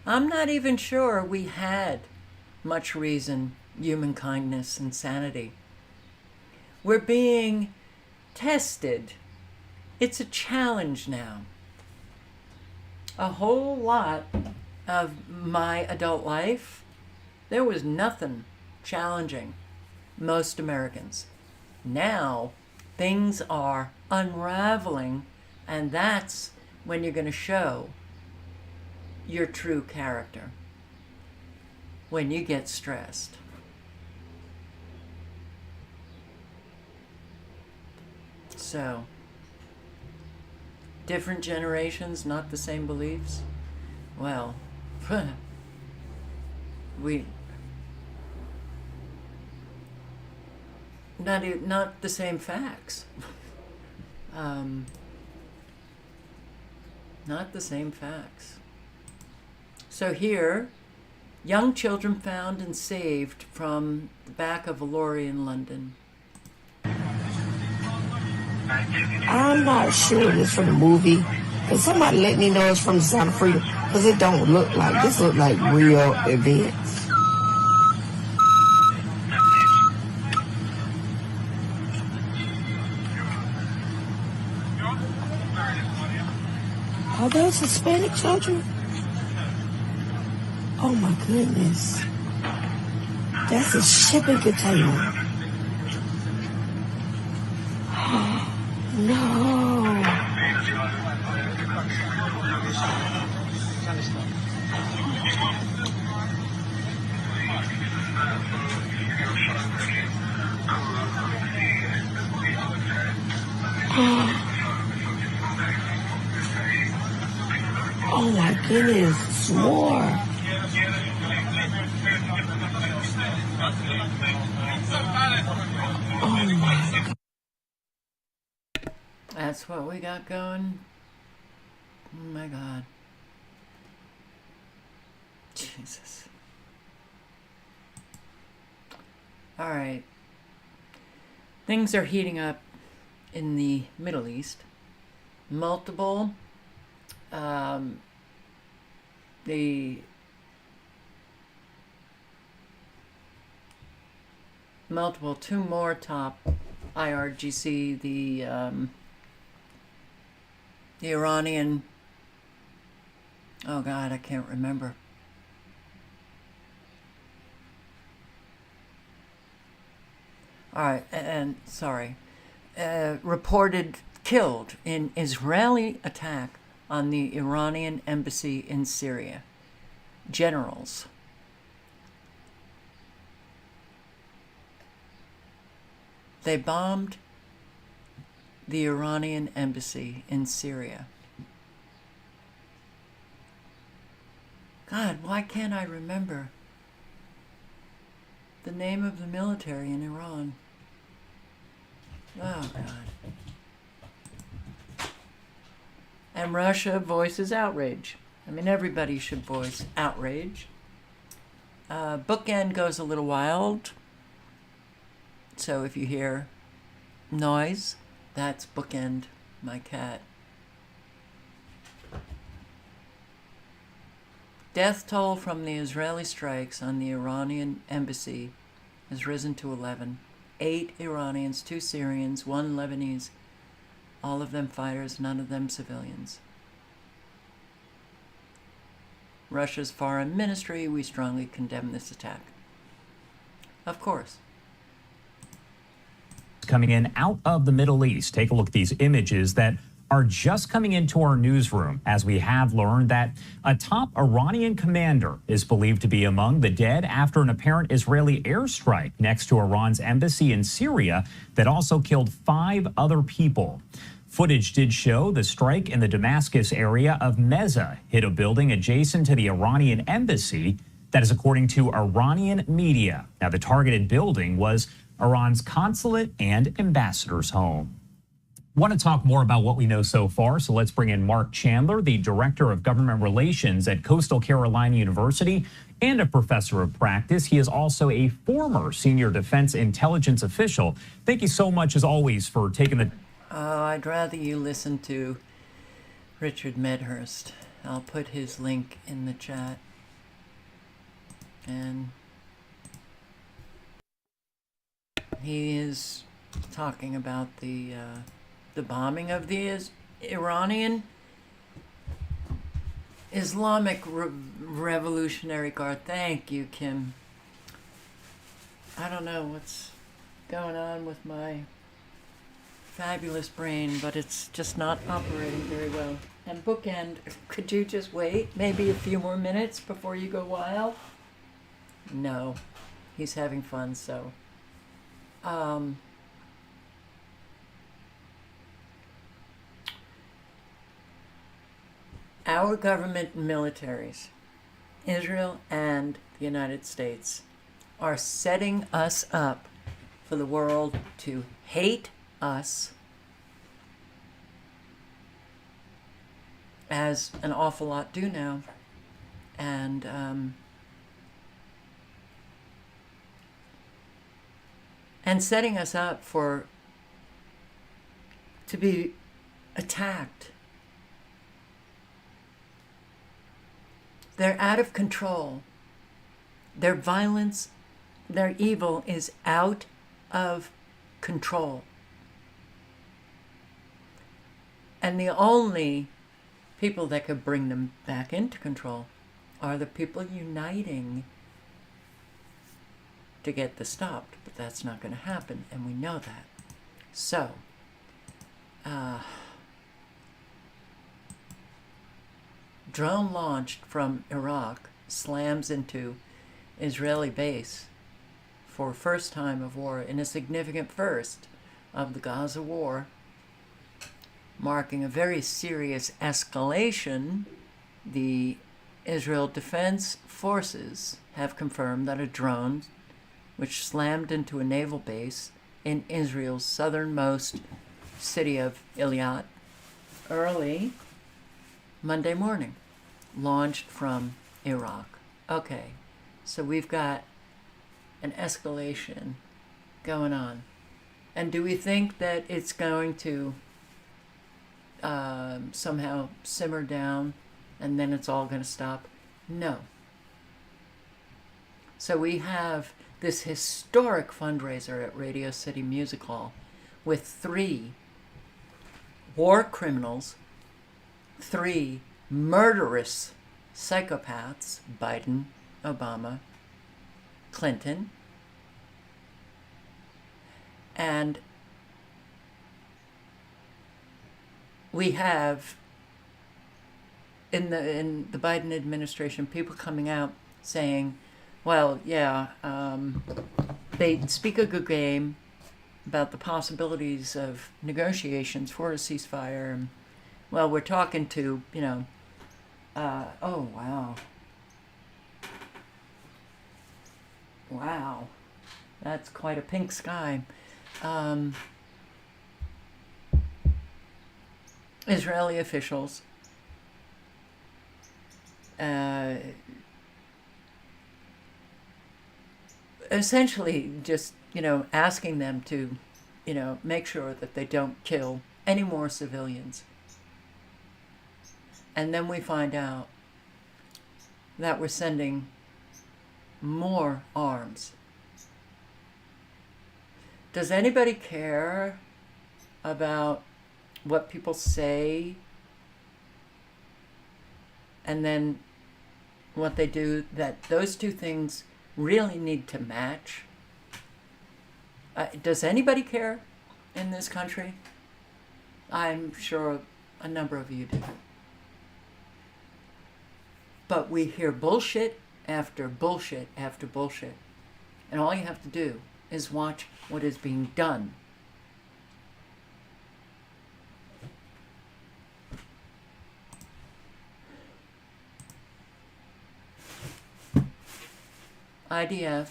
I'm not even sure we had much reason, human kindness, and sanity. We're being tested. It's a challenge now. A whole lot of my adult life, there was nothing challenging most Americans. Now, things are unraveling, and that's when you're going to show your true character. When you get stressed. So, different generations, not the same beliefs. Well, not the same facts. Not the same facts. So here, young children found and saved from the back of a lorry in London. I'm not sure it's from the movie. Cause somebody let me know it's from the Sound of Freedom. Cause it don't look like, this look like real events. Are those Hispanic children? Oh my goodness. That's a shipping container. No. Oh my goodness, it's more. Oh my God. That's what we got going. Oh my God. Jesus. All right. Things are heating up in the Middle East. Multiple two more top IRGC, the Iranian, oh God, I can't remember. All right, and sorry, reported killed in Israeli attack on the Iranian embassy in Syria. Generals. They bombed the Iranian embassy in Syria. God, why can't I remember the name of the military in Iran? Oh, God. And Russia voices outrage. I mean, everybody should voice outrage. Bookend goes a little wild. So if you hear noise, that's Bookend, my cat. Death toll from the Israeli strikes on the Iranian embassy has risen to 11. 8 Iranians, 2 Syrians, 1 Lebanese. All of them fighters, none of them civilians. Russia's foreign ministry, we strongly condemn this attack. Of course. Coming in out of the Middle East. Take a look at these images that are just coming into our newsroom as we have learned that a top Iranian commander is believed to be among the dead after an apparent Israeli airstrike next to Iran's embassy in Syria that also killed 5 other people. Footage did show the strike in the Damascus area of Meza hit a building adjacent to the Iranian embassy. That is according to Iranian media. Now, the targeted building was Iran's consulate and ambassador's home. Want to talk more about what we know so far, so let's bring in Mark Chandler, the Director of Government Relations at Coastal Carolina University and a professor of practice. He is also a former senior defense intelligence official. Thank you so much, as always, for taking the... Oh, I'd rather you listen to Richard Medhurst. I'll put his link in the chat. is talking about the bombing of the Iranian Islamic Revolutionary Guard. Thank you, Kim. I don't know what's going on with my fabulous brain, but it's just not operating very well. And Bookend, could you just wait maybe a few more minutes before you go wild? No, he's having fun, so. Our government and militaries, Israel and the United States, are setting us up for the world to hate us, as an awful lot do now, and setting us up to be attacked. They're out of control. Their violence, their evil is out of control. And the only people that could bring them back into control are the people uniting to get this stopped. But that's not going to happen, and we know that. So, drone launched from Iraq slams into Israeli base for first time of war, in a significant first of the Gaza war, marking a very serious escalation. The Israel Defense Forces have confirmed that a drone which slammed into a naval base in Israel's southernmost city of Eilat early Monday morning launched from Iraq. Okay, so we've got an escalation going on. And do we think that it's going to somehow simmer down and then it's all going to stop? No. So we have this historic fundraiser at Radio City Music Hall with 3 war criminals, 3 murderous psychopaths, Biden, Obama, Clinton, and we have in the Biden administration people coming out saying, well, yeah, they speak a good game about the possibilities of negotiations for a ceasefire. And, well, we're talking to, oh, wow. Wow. That's quite a pink sky. Israeli officials essentially just, asking them to, make sure that they don't kill any more civilians. And then we find out that we're sending more arms. Does anybody care about what people say and then what they do? That those two things really need to match? Does anybody care in this country? I'm sure a number of you do. But we hear bullshit after bullshit after bullshit. And all you have to do is watch what is being done. IDF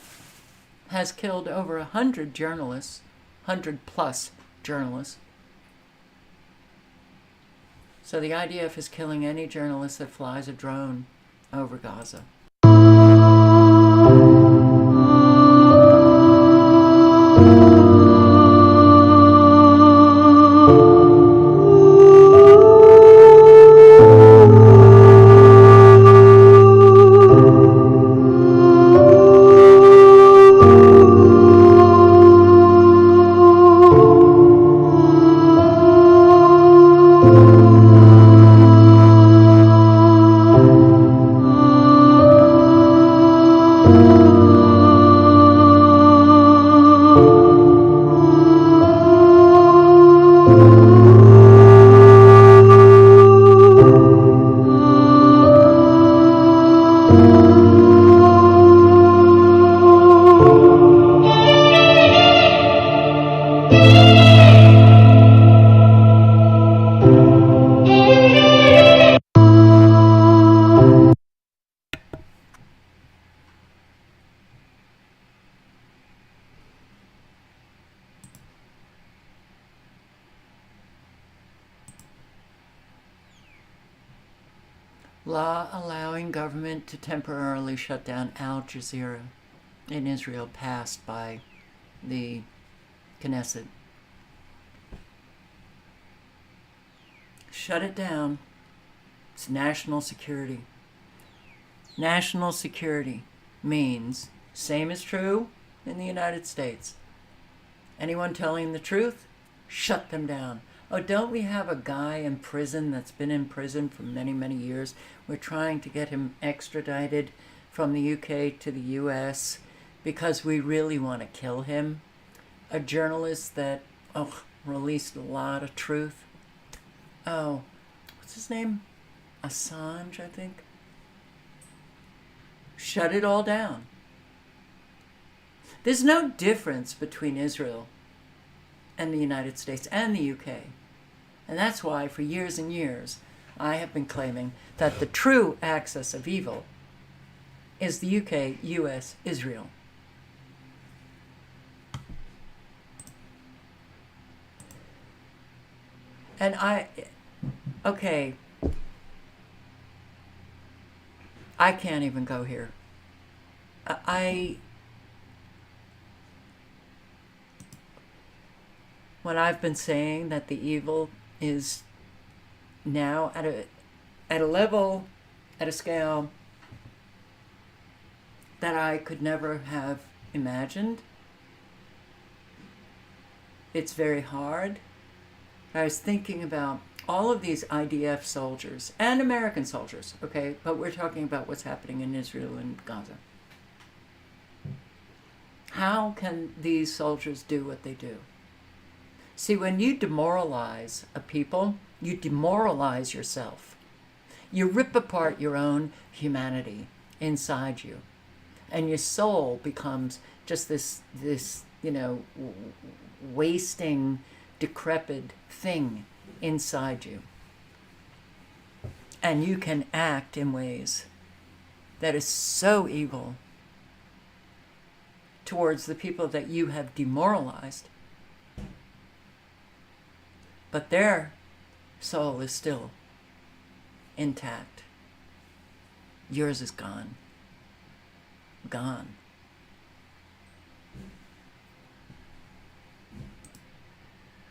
has killed over 100 journalists, 100 plus journalists. So the IDF is killing any journalist that flies a drone over Gaza. law allowing government to temporarily shut down Al Jazeera in Israel passed by the Knesset. Shut it down. It's national security. National security means same is true in the United States. Anyone telling the truth, shut them down. Oh, don't we have a guy in prison that's been in prison for many, many years? We're trying to get him extradited from the UK to the US because we really want to kill him. A journalist that, released a lot of truth. Oh, what's his name? Assange, I think. Shut it all down. There's no difference between Israel and the United States and the UK. And that's why for years and years I have been claiming that the true axis of evil is the UK, US, Israel. And I can't even go here. When I've been saying that the evil is now at a level, at a scale that I could never have imagined, it's very hard. I was thinking about all of these IDF soldiers and American soldiers, okay? But we're talking about what's happening in Israel and Gaza. How can these soldiers do what they do? See, when you demoralize a people, you demoralize yourself. You rip apart your own humanity inside you. And your soul becomes just this wasting, decrepit thing inside you. And you can act in ways that is so evil towards the people that you have demoralized. But their soul is still intact. Yours is gone. Gone.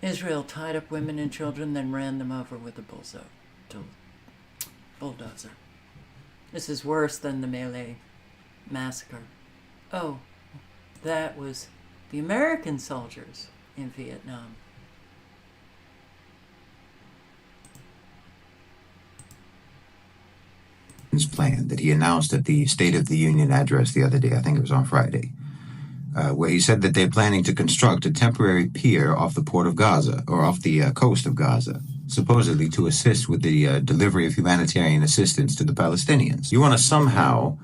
Israel tied up women and children, then ran them over with a bulldozer. This is worse than the Melee massacre. Oh, that was the American soldiers in Vietnam. Plan that he announced at the State of the Union address the other day, I think it was on Friday, where he said that they're planning to construct a temporary pier off the port of Gaza, or off the coast of Gaza, supposedly to assist with the delivery of humanitarian assistance to the Palestinians. You want to somehow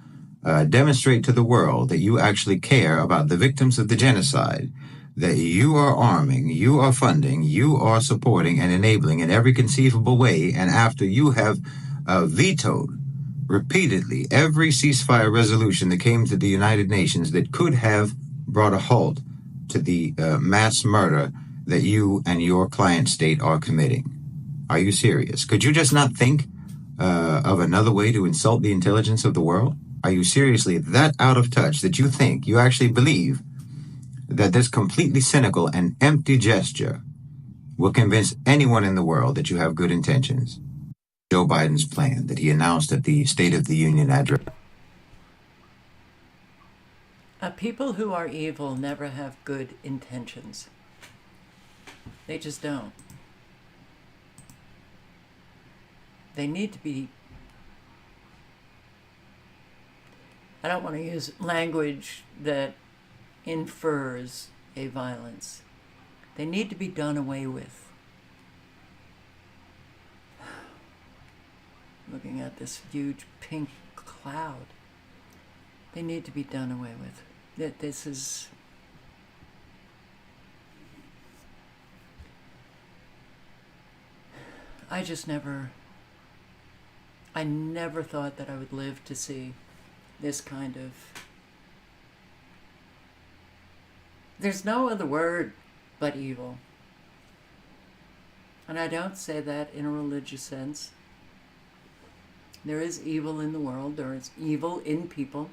demonstrate to the world that you actually care about the victims of the genocide, that you are arming, you are funding, you are supporting and enabling in every conceivable way, and after you have vetoed repeatedly every ceasefire resolution that came to the United Nations that could have brought a halt to the mass murder that you and your client state are committing. Are you serious? Could you just not think of another way to insult the intelligence of the world? Are you seriously that out of touch that you actually believe that this completely cynical and empty gesture will convince anyone in the world that you have good intentions? Joe Biden's plan that he announced at the State of the Union address. People who are evil never have good intentions. They just don't. They need to be... I don't want to use language that infers a violence. They need to be done away with. Looking at this huge pink cloud. They need to be done away with. This is... I never thought that I would live to see this kind of... There's no other word but evil. And I don't say that in a religious sense. There is evil in the world. There is evil in people.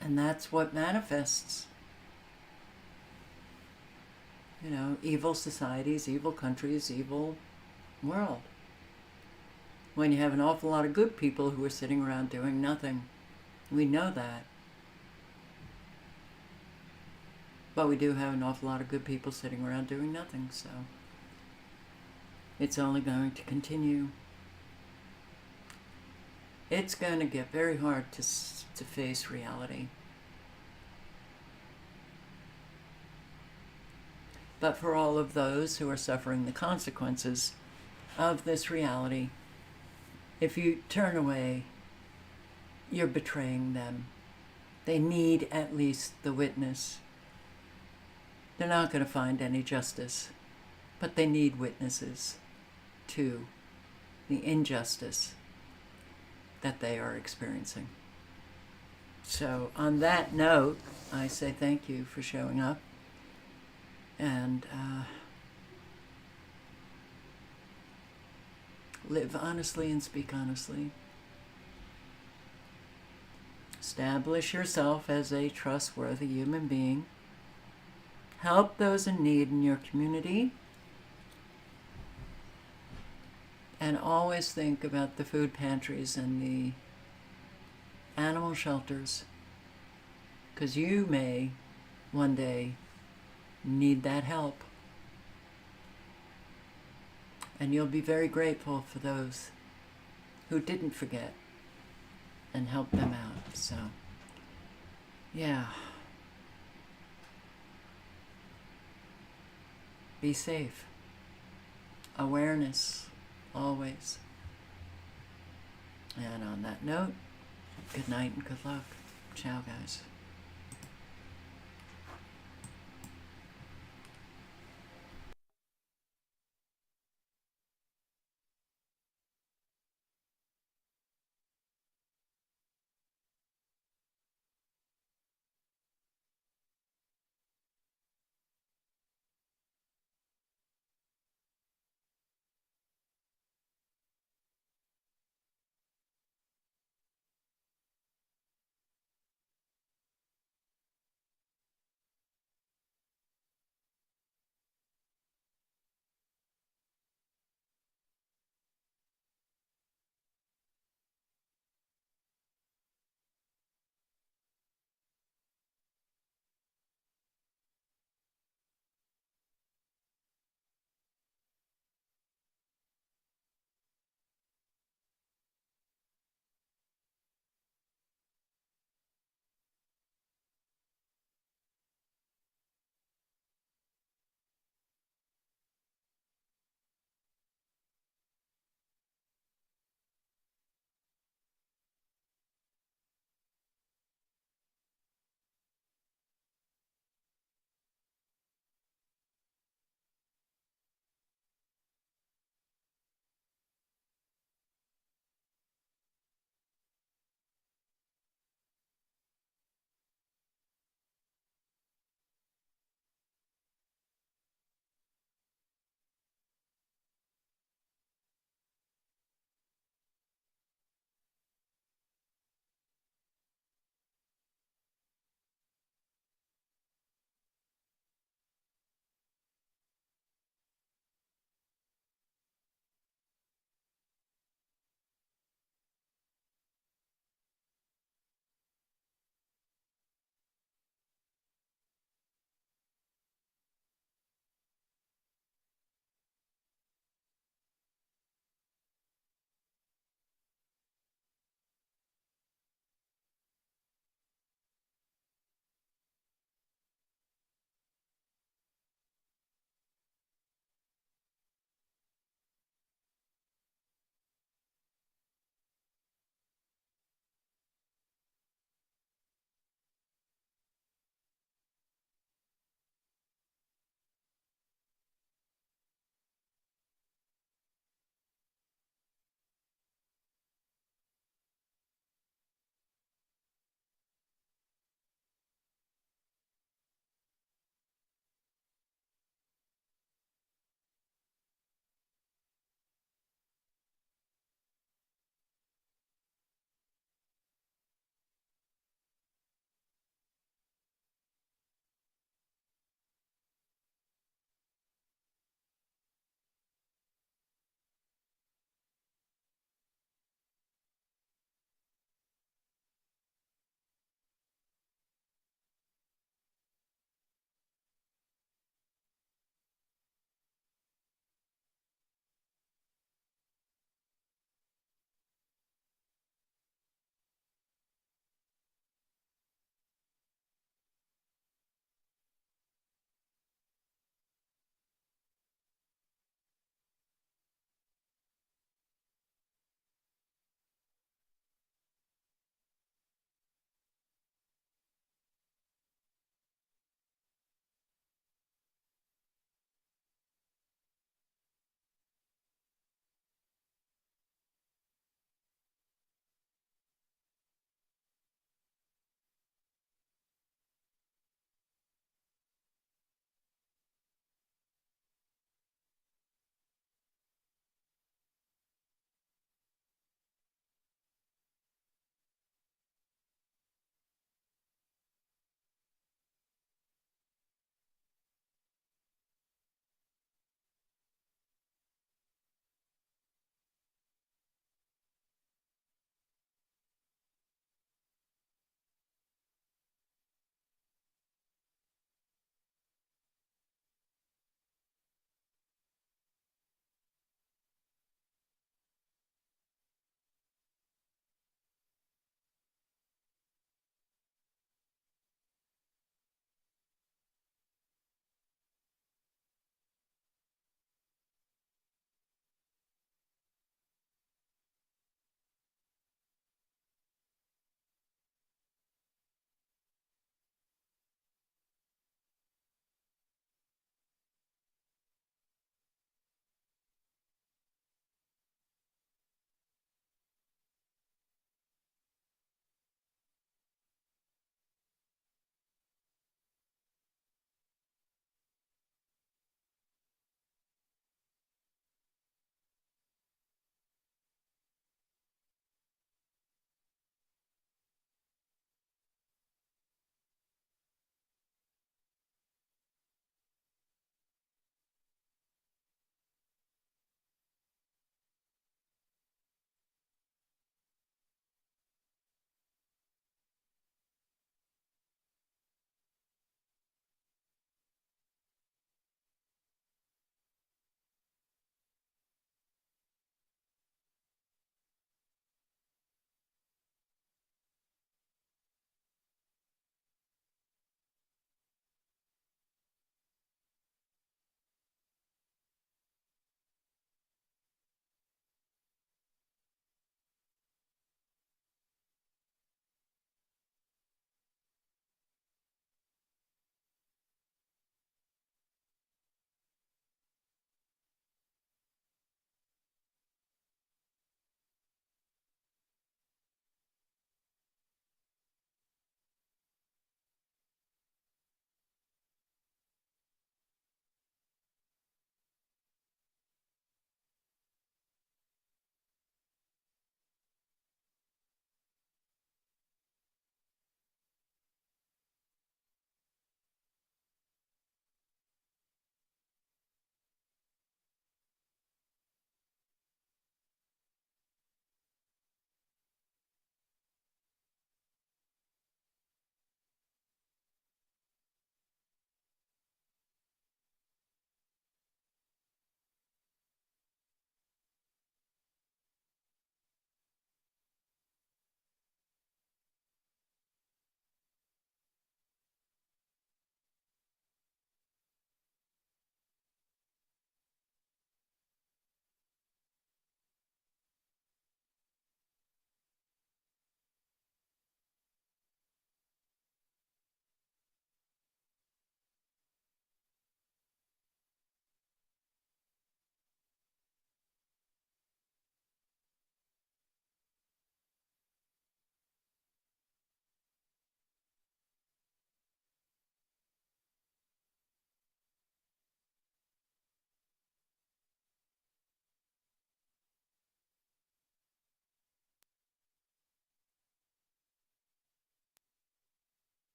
And that's what manifests. You know, evil societies, evil countries, evil world. When you have an awful lot of good people who are sitting around doing nothing. We know that. But we do have an awful lot of good people sitting around doing nothing, so it's only going to continue. It's going to get very hard to face reality. But for all of those who are suffering the consequences of this reality, if you turn away, you're betraying them. They need at least the witness. They're not going to find any justice, but they need witnesses to the injustice that they are experiencing. So on that note, I say thank you for showing up, and live honestly and speak honestly. Establish yourself as a trustworthy human being. Help those in need in your community. And always think about the food pantries and the animal shelters, because you may one day need that help. And you'll be very grateful for those who didn't forget and helped them out. So, yeah. Be safe. Awareness, always. And on that note, good night and good luck. Ciao, guys.